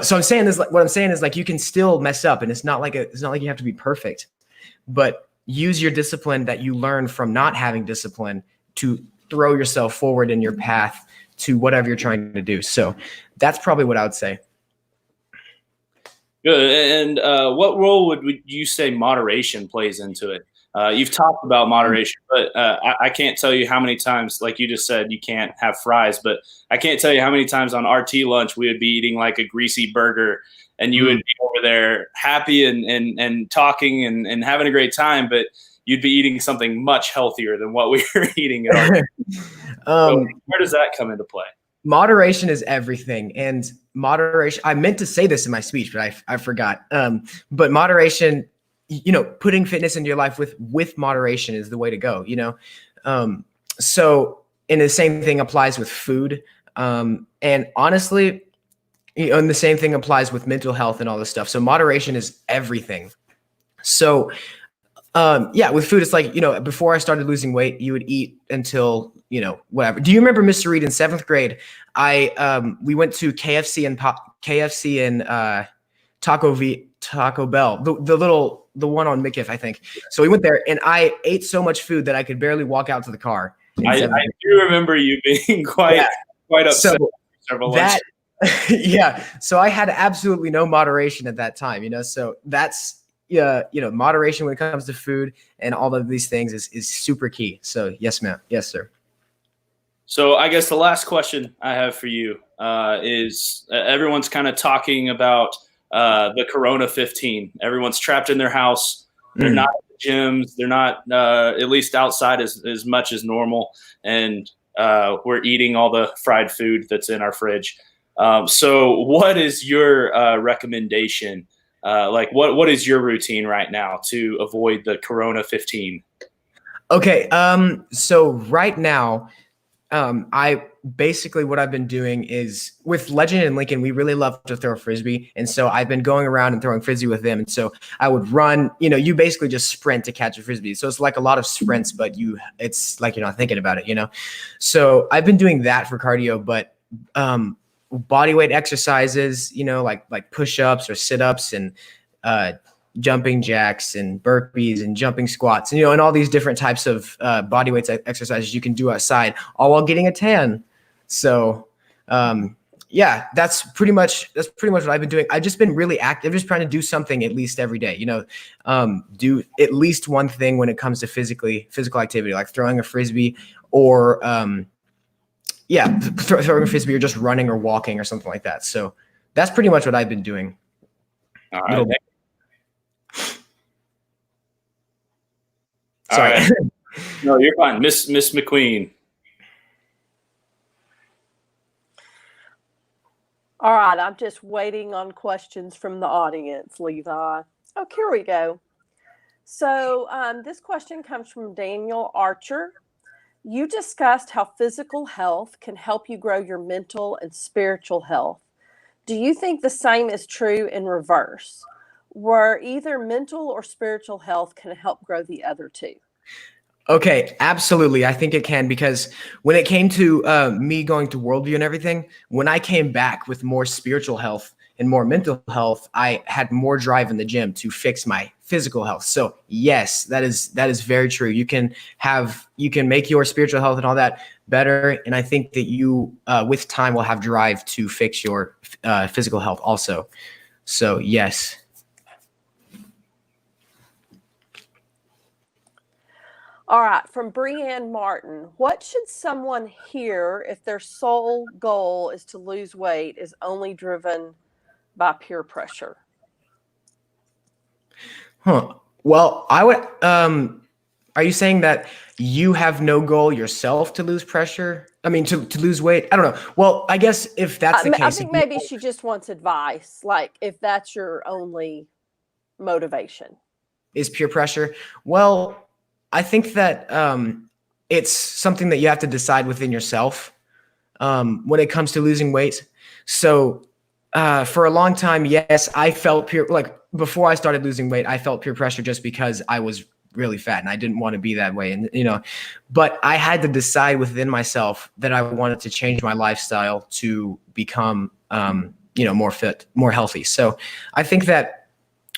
so I'm saying this, what I'm saying is, like, you can still mess up, and it's not like you have to be perfect, but use your discipline that you learn from not having discipline to throw yourself forward in your path to whatever you're trying to do. So that's probably what I would say. Good. And what role would you say moderation plays into it? You've talked about moderation, but I can't tell you how many times, like you just said, you can't have fries, but I can't tell you how many times on RT lunch we would be eating like a greasy burger, and you would be over there happy and talking and having a great time, but you'd be eating something much healthier than what we were eating. So where does that come into play? Moderation is everything, and moderation. I meant to say this in my speech, but I forgot. But moderation, putting fitness into your life with moderation is the way to go. So, and the same thing applies with food. And honestly, and the same thing applies with mental health and all this stuff. So moderation is everything. So with food, it's like, before I started losing weight, you would eat until, whatever. Do you remember, Mr. Reed, in 7th grade, we went to KFC and Taco Bell, the one on McIff, I think. So we went there and I ate so much food that I could barely walk out to the car. I do remember you being quite upset. So several that, so I had absolutely no moderation at that time, so that's, moderation when it comes to food and all of these things is super key. So yes, ma'am. Yes, sir. So I guess the last question I have for you is everyone's kind of talking about the Corona 15. Everyone's trapped in their house. They're not at the gyms. They're not at least outside as much as normal. And we're eating all the fried food that's in our fridge. So what is your recommendation? What is your routine right now to avoid the Corona 15? Okay. So right now, I basically what I've been doing is with Legend and Lincoln, we really love to throw a Frisbee. And so I've been going around and throwing Frisbee with them. And so I would run, you basically just sprint to catch a Frisbee. So it's like a lot of sprints, but it's like you're not thinking about it, So I've been doing that for cardio, but body weight exercises, like push-ups or sit-ups and jumping jacks and burpees and jumping squats, and all these different types of body weight exercises you can do outside, all while getting a tan. So that's pretty much what I've been doing. I've just been really active, just trying to do something at least every day, do at least one thing when it comes to physical activity, like throwing a Frisbee or throwing a Frisbee or just running or walking or something like that. So that's pretty much what I've been doing. All right. Sorry. All right. No, you're fine. Miss McQueen. All right. I'm just waiting on questions from the audience, Levi. Oh, here we go. So this question comes from Daniel Archer. You discussed how physical health can help you grow your mental and spiritual health. Do you think the same is true in reverse, where either mental or spiritual health can help grow the other two? Okay, absolutely. I think it can, because when it came to me going to Worldview and everything, when I came back with more spiritual health and more mental health, I had more drive in the gym to fix my physical health. So yes, that is very true. You can make your spiritual health and all that better. And I think that you, with time, will have drive to fix your physical health also. So yes. All right, from Brianne Martin, what should someone hear if their sole goal is to lose weight is only driven by peer pressure? Well, I would, are you saying that you have no goal yourself to lose pressure? I mean, to lose weight? I don't know. Well, I guess if that's the case. I think maybe she just wants advice, like if that's your only motivation. Is peer pressure? Well, I think that it's something that you have to decide within yourself when it comes to losing weight. So for a long time, yes, I felt before I started losing weight, I felt peer pressure just because I was really fat and I didn't want to be that way. And, but I had to decide within myself that I wanted to change my lifestyle to become, more fit, more healthy. So I think that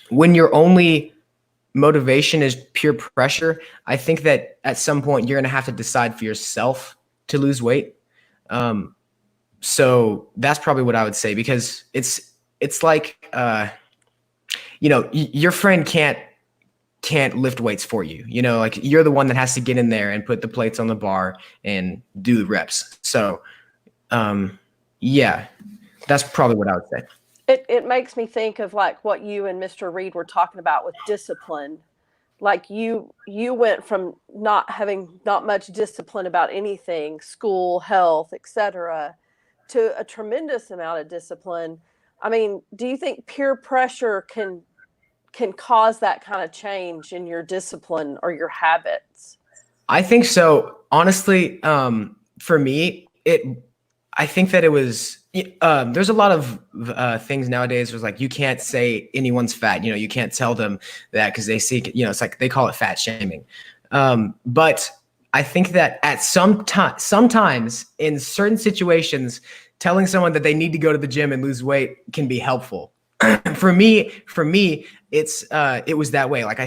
when your only motivation is peer pressure, I think that at some point you're going to have to decide for yourself to lose weight. So that's probably what I would say, because it's like, your friend can't lift weights for you, like you're the one that has to get in there and put the plates on the bar and do the reps. So, that's probably what I would say. It makes me think of like what you and Mr. Reed were talking about with discipline. Like you went from not having not much discipline about anything, school, health, etc., to a tremendous amount of discipline. I mean, do you think peer pressure can cause that kind of change in your discipline or your habits? I think so. Honestly, for me, I think that it was, there's a lot of things nowadays where it's like, you can't say anyone's fat, you can't tell them that because they see, it's like they call it fat shaming. But I think that at sometimes in certain situations, telling someone that they need to go to the gym and lose weight can be helpful. For me, it was that way. Like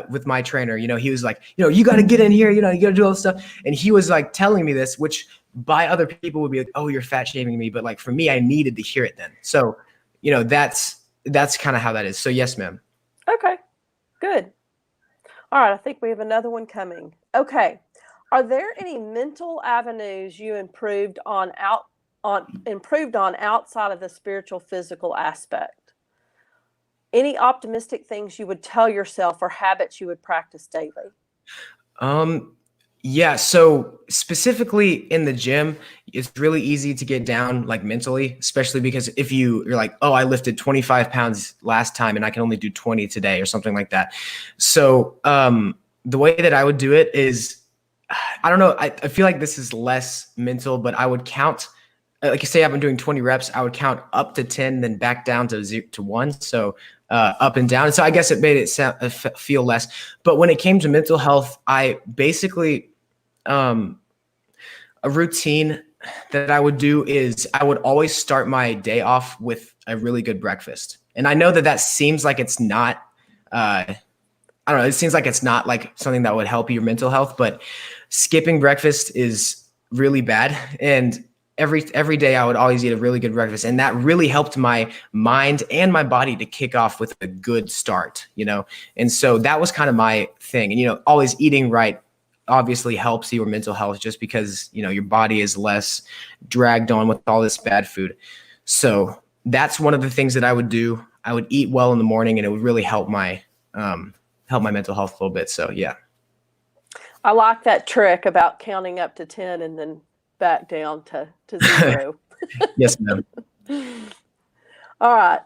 with my trainer, he was like, you got to get in here, you got to do all this stuff. And he was like telling me this, which by other people would be like, oh, you're fat shaming me. But like for me, I needed to hear it then. So, that's kind of how that is. So yes, ma'am. Okay, good. All right. I think we have another one coming. Okay. Are there any mental avenues you improved on outside of the spiritual, physical aspect? Any optimistic things you would tell yourself or habits you would practice daily? Yeah. So specifically in the gym, it's really easy to get down like mentally, especially because if you're like, oh, I lifted 25 pounds last time and I can only do 20 today or something like that. So the way that I would do it is, I don't know. I feel like this is less mental, but I would count, like you say, I've been doing 20 reps. I would count up to 10, then back down to 0 to 1. So up and down. So I guess it made it feel less. But when it came to mental health, I basically, a routine that I would do is I would always start my day off with a really good breakfast. And I know that seems like it's not, I don't know, it seems like it's not like something that would help your mental health, but skipping breakfast is really bad. And every day I would always eat a really good breakfast. And that really helped my mind and my body to kick off with a good start, And so that was kind of my thing. And, always eating right obviously helps your mental health just because, your body is less dragged on with all this bad food. So that's one of the things that I would do. I would eat well in the morning and it would really help my mental health a little bit. So, yeah. I like that trick about counting up to 10 and then back down to 0. Yes, ma'am. All right.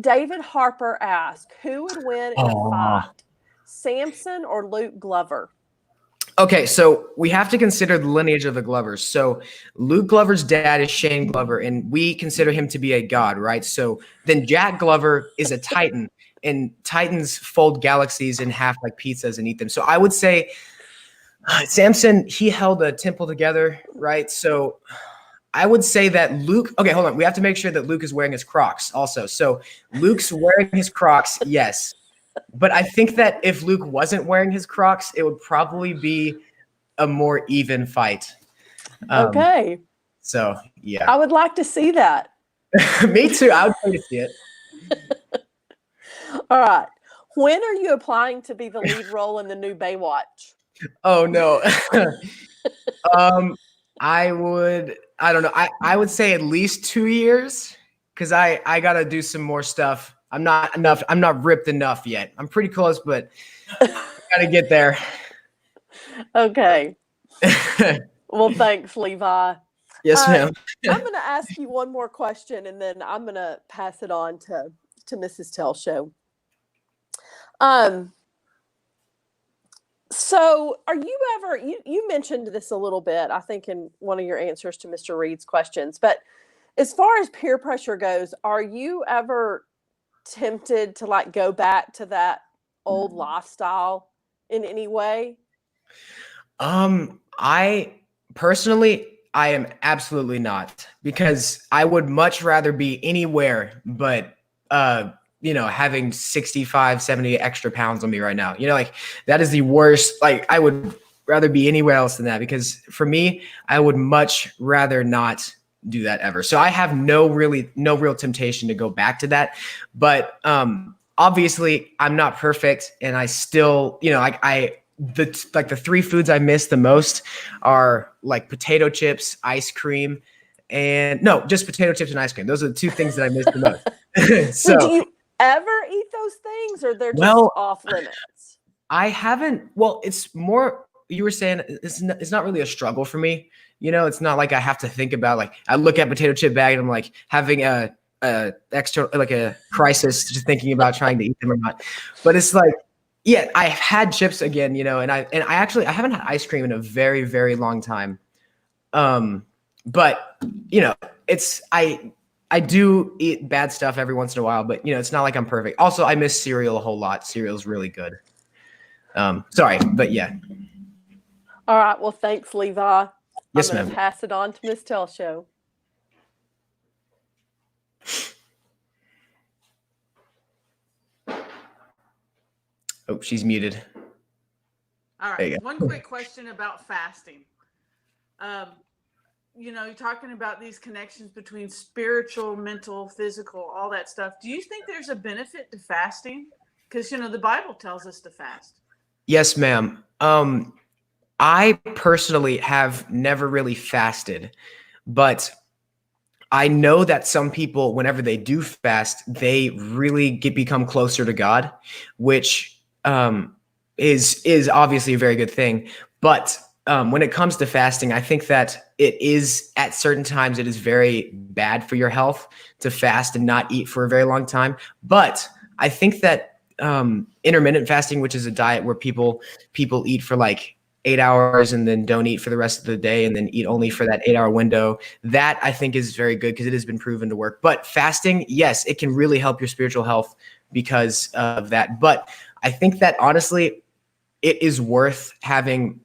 David Harper asked, who would win in a fight, Samson or Luke Glover? Okay, so we have to consider the lineage of the Glovers. So Luke Glover's dad is Shane Glover, and we consider him to be a god, right? So then Jack Glover is a Titan, and Titans fold galaxies in half like pizzas and eat them. So I would say Samson, he held a temple together, right? So I would say that Luke, okay, hold on. We have to make sure that Luke is wearing his Crocs also. So Luke's wearing his Crocs, yes. But I think that if Luke wasn't wearing his Crocs, it would probably be a more even fight. Okay. So, yeah. I would like to see that. Me too. I would like to see it. All right. When are you applying to be the lead role in the new Baywatch? Oh, no. I don't know. I would say at least 2 years because I got to do some more stuff. I'm not ripped enough yet. I'm pretty close, but I got to get there. Okay. Well, thanks, Levi. Yes, ma'am. I'm going to ask you one more question, and then I'm going to pass it on to Mrs. Telshow. So are you ever, you mentioned this a little bit, I think, in one of your answers to Mr. Reed's questions, but as far as peer pressure goes, are you ever tempted to like go back to that old lifestyle in any way? I personally, I am absolutely not, because I would much rather be anywhere but, having 65, 70 extra pounds on me right now. Like that is the worst. Like I would rather be anywhere else than that, because for me, I would much rather not do that ever. So I have no real temptation to go back to that. But obviously I'm not perfect, and I still, the 3 foods I miss the most are like potato chips, ice cream, and no, just potato chips and ice cream. Those are the 2 things that I miss the most. So do you ever eat those things, or they're just off limits? I haven't. Well, it's more you were saying, it's not really a struggle for me. You know, it's not like I have to think about, like, I look at potato chip bag and I'm like having a external, like a crisis, just thinking about trying to eat them or not. But it's like, yeah, I've had chips again, you know, and I haven't had ice cream in a very, very long time. But you know, I do eat bad stuff every once in a while, but you know, it's not like I'm perfect. Also, I miss cereal a whole lot. Cereal's really good. Sorry, but yeah. All right. Well, thanks, Levi. Yes, I'm going to ma'am. pass it on to Miss Telshow. Oh, she's muted. All There you right. go. One quick question about fasting. You know, you're talking about these connections between spiritual, mental, physical, all that stuff. Do you think there's a benefit to fasting? Because, you know, the Bible tells us to fast. Yes, ma'am. I personally have never really fasted, but I know that some people, whenever they do fast, they really become closer to God, which is obviously a very good thing. But when it comes to fasting, I think that it is, at certain times, it is very bad for your health to fast and not eat for a very long time. But I think that intermittent fasting, which is a diet where people eat for like 8 hours and then don't eat for the rest of the day and then eat only for that 8 hour window, that I think is very good because it has been proven to work. But fasting, yes, it can really help your spiritual health because of that. But I think that honestly, it is worth having,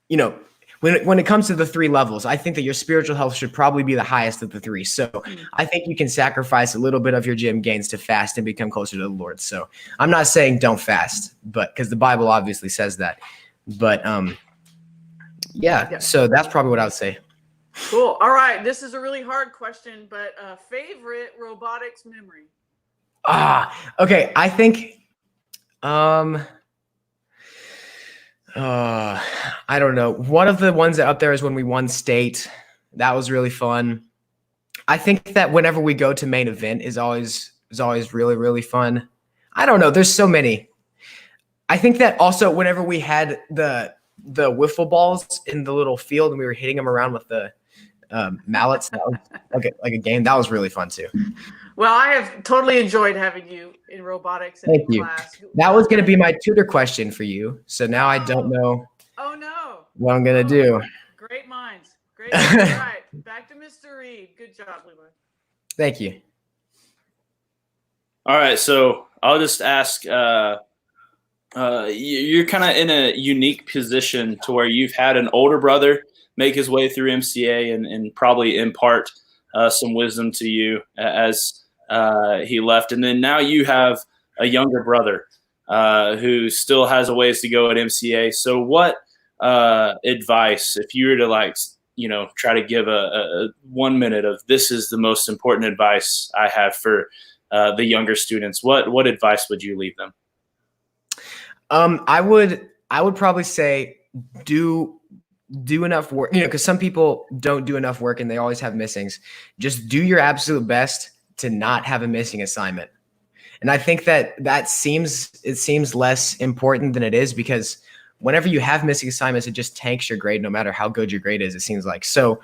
you know, when it comes to the 3 levels, I think that your spiritual health should probably be the highest of the 3. So I think you can sacrifice a little bit of your gym gains to fast and become closer to the Lord. So I'm not saying don't fast, but because the Bible obviously says that. But yeah, so that's probably what I would say. Cool. All right. This is a really hard question, but favorite robotics memory? Okay. I think, I don't know. One of the ones up there is when we won state. That was really fun. I think that whenever we go to main event is always really, really fun. I don't know. There's so many. I think that also whenever we had the wiffle balls in the little field and we were hitting them around with the mallets, that was like a game. That was really fun too. Well, I have totally enjoyed having you in robotics and Thank in you. class. That was going to be my tutor question for you. So now I don't know Oh, no. what I'm going to do. Great minds. Great minds. All right. Back to Mr. Reed. Good job, Levi. Thank you. All right. So I'll just ask, you're kind of in a unique position to where you've had an older brother make his way through MCA and probably impart some wisdom to you as he left. And then now you have a younger brother who still has a ways to go at MCA. So what advice, if you were to try to give a 1 minute of this is the most important advice I have for the younger students, what advice would you leave them? I would probably say do enough work, because some people don't do enough work and they always have missings. Just do your absolute best to not have a missing assignment. And I think that seems less important than it is, because whenever you have missing assignments, it just tanks your grade no matter how good your grade is, it seems like. So,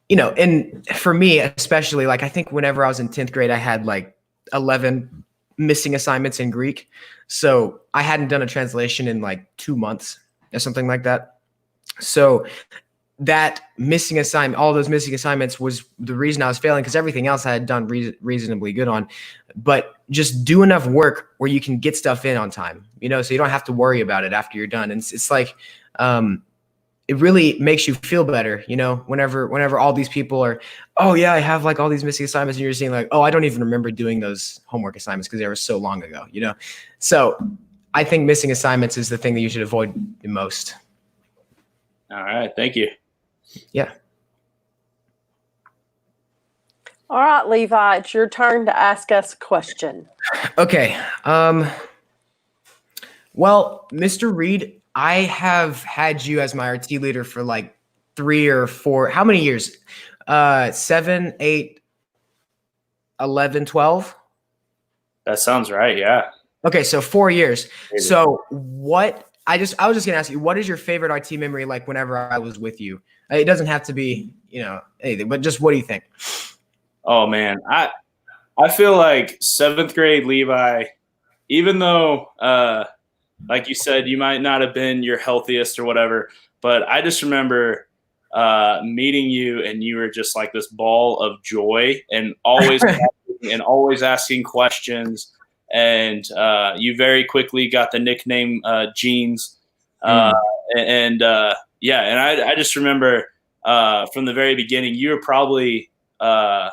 and for me especially, like I think whenever I was in 10th grade, I had like 11 missing assignments in Greek. So I hadn't done a translation in like 2 months or something like that. So that missing assignment, all those missing assignments was the reason I was failing, because everything else I had done reasonably good on. But just do enough work where you can get stuff in on time, so you don't have to worry about it after you're done. And it's like, it really makes you feel better, whenever all these people are, oh yeah, I have like all these missing assignments, and you're seeing like, oh, I don't even remember doing those homework assignments because they were so long ago, So I think missing assignments is the thing that you should avoid the most. All right. Thank you. Yeah. All right, Levi, it's your turn to ask us a question. Okay. Well, Mr. Reed, I have had you as my RT leader for like 3 or 4. How many years? 7, 8, 11, 12? That sounds right. Yeah. Okay, so 4 years. Maybe. So what I was just gonna ask you, what is your favorite RT memory like whenever I was with you? It doesn't have to be, anything, but just what do you think? Oh man, I feel like 7th grade Levi, even though like you said, you might not have been your healthiest or whatever, but I just remember meeting you, and you were just like this ball of joy, and always asking questions. And you very quickly got the nickname Jeans. And I just remember from the very beginning, you were probably a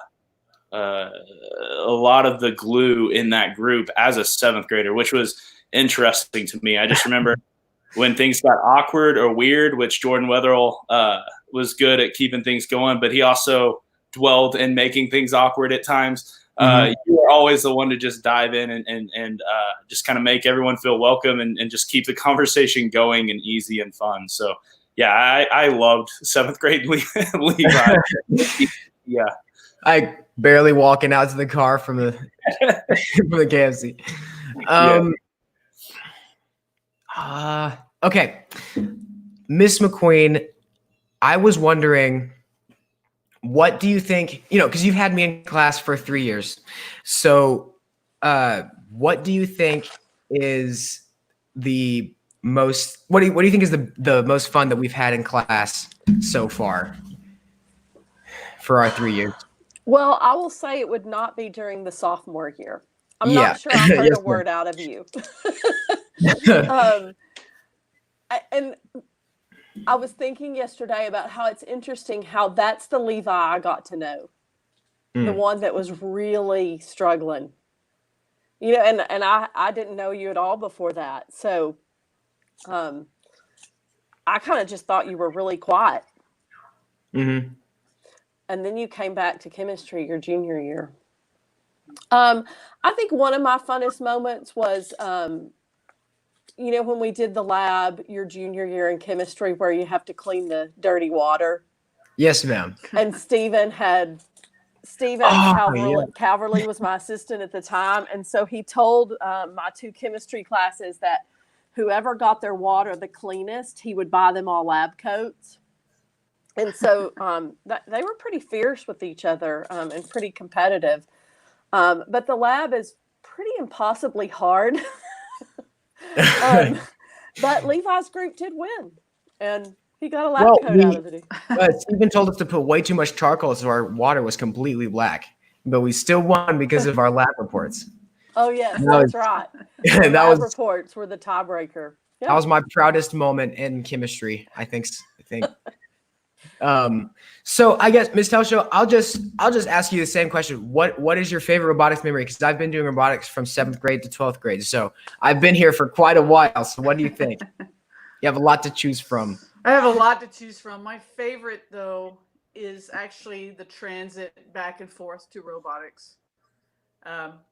lot of the glue in that group as a 7th grader, which was interesting to me. I just remember when things got awkward or weird, which Jordan Wetherell was good at keeping things going, but he also dwelled in making things awkward at times. You were always the one to just dive in and just kind of make everyone feel welcome and just keep the conversation going and easy and fun. So, yeah, I loved 7th grade Levi. Yeah. I barely walking out to the car from the from the KFC. Okay, Miss McQueen, I was wondering, what do you think? Because you've had me in class for 3 years, so what do you think is the most? What do you think is the most fun that we've had in class so far for our 3 years? Well, I will say it would not be during the sophomore year. I'm Yeah. not sure I heard Yes, a word out of you. And I was thinking yesterday about how it's interesting how that's the Levi I got to know, the one that was really struggling. And I didn't know you at all before that. So I kind of just thought you were really quiet. Mm-hmm. And then you came back to chemistry your junior year. I think one of my funnest moments was, when we did the lab your junior year in chemistry where you have to clean the dirty water. Yes, ma'am. And Stephen Calverley was my assistant at the time. And so he told my 2 chemistry classes that whoever got their water the cleanest, he would buy them all lab coats. And so they were pretty fierce with each other and pretty competitive. But the lab is pretty impossibly hard. But Levi's group did win. And he got a lab coat out of it. Stephen told us to put way too much charcoal so our water was completely black. But we still won because of our lab reports. Oh, yes, that's right. The lab reports were the tiebreaker. Yep. That was my proudest moment in chemistry, I think. So I guess, Ms. Telshow, I'll just ask you the same question. What is your favorite robotics memory? Because I've been doing robotics from 7th grade to 12th grade. So I've been here for quite a while. So what do you think? You have a lot to choose from. I have a lot to choose from. My favorite, though, is actually the transit back and forth to robotics.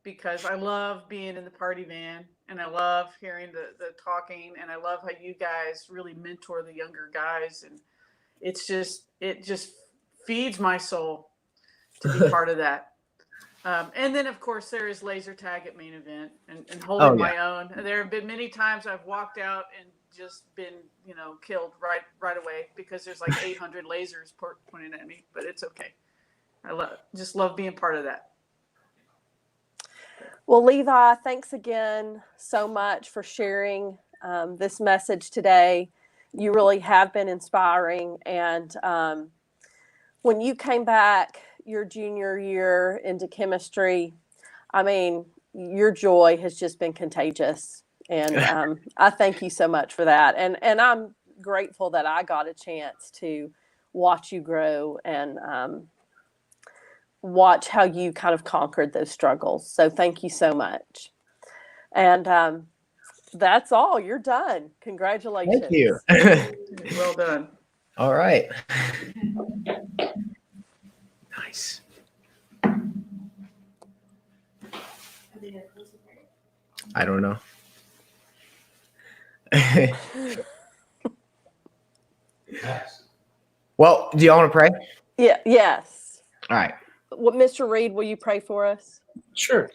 Because I love being in the party van, and I love hearing the talking, and I love how you guys really mentor the younger guys, and it just feeds my soul to be part of that. And then, of course, there is laser tag at main event and holding my own. There have been many times I've walked out and just been, killed right away because there's like 800 lasers pointing at me, but it's okay. I just love being part of that. Well, Levi, thanks again so much for sharing this message today. You really have been inspiring. And when you came back your junior year into chemistry, I mean, your joy has just been contagious. And I thank you so much for that. And I'm grateful that I got a chance to watch you grow and watch how you kind of conquered those struggles. So thank you so much. And that's all. You're done. Congratulations. Thank you. Well done. All right. Nice. I don't know. Well, do y'all want to pray? Yeah. Yes. All right. Mr. Reed, will you pray for us? Sure.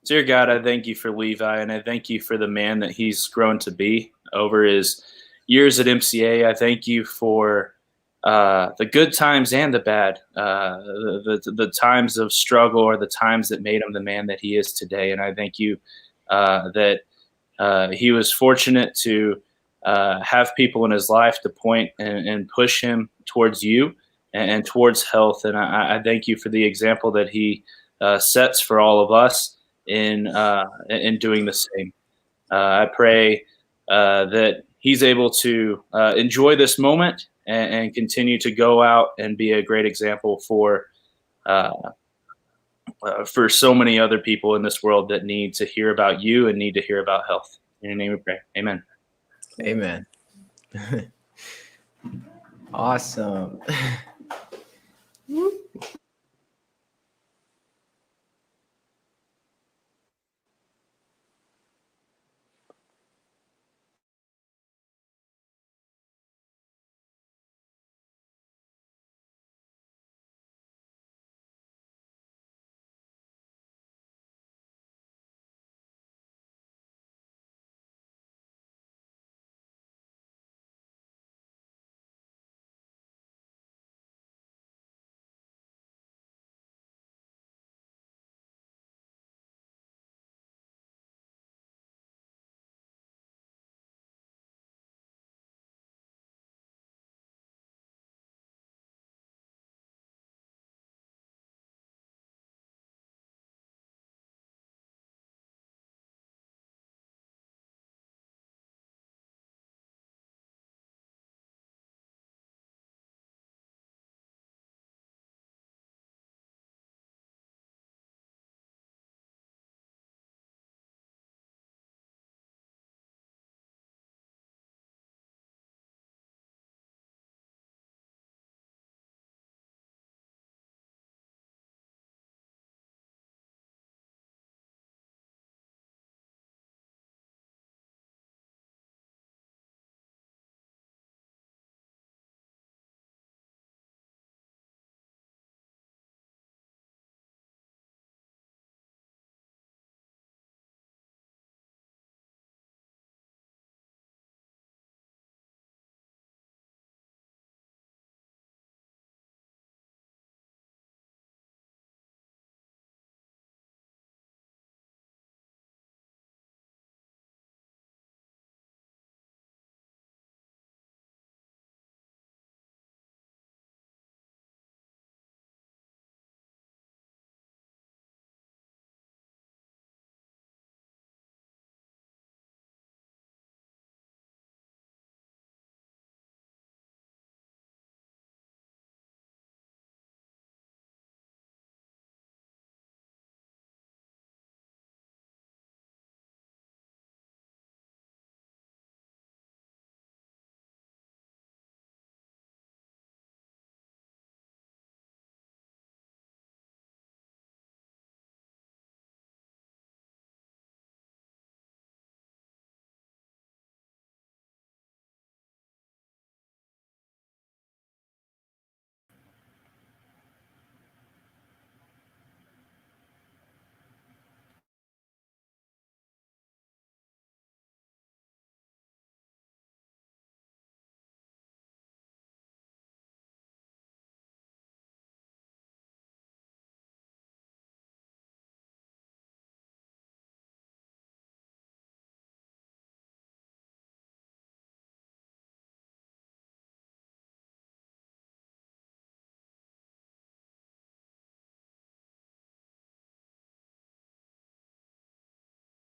Dear God, I thank you for Levi, and I thank you for the man that he's grown to be over his years at MCA. I thank you for the good times and the bad, the times of struggle or the times that made him the man that he is today. And I thank you that he was fortunate to have people in his life to point and push him towards you and towards health. And I thank you for the example that he sets for all of us in doing the same. I pray that he's able to enjoy this moment and continue to go out and be a great example for so many other people in this world that need to hear about you and need to hear about health. In your name we pray. Amen. Amen. Awesome.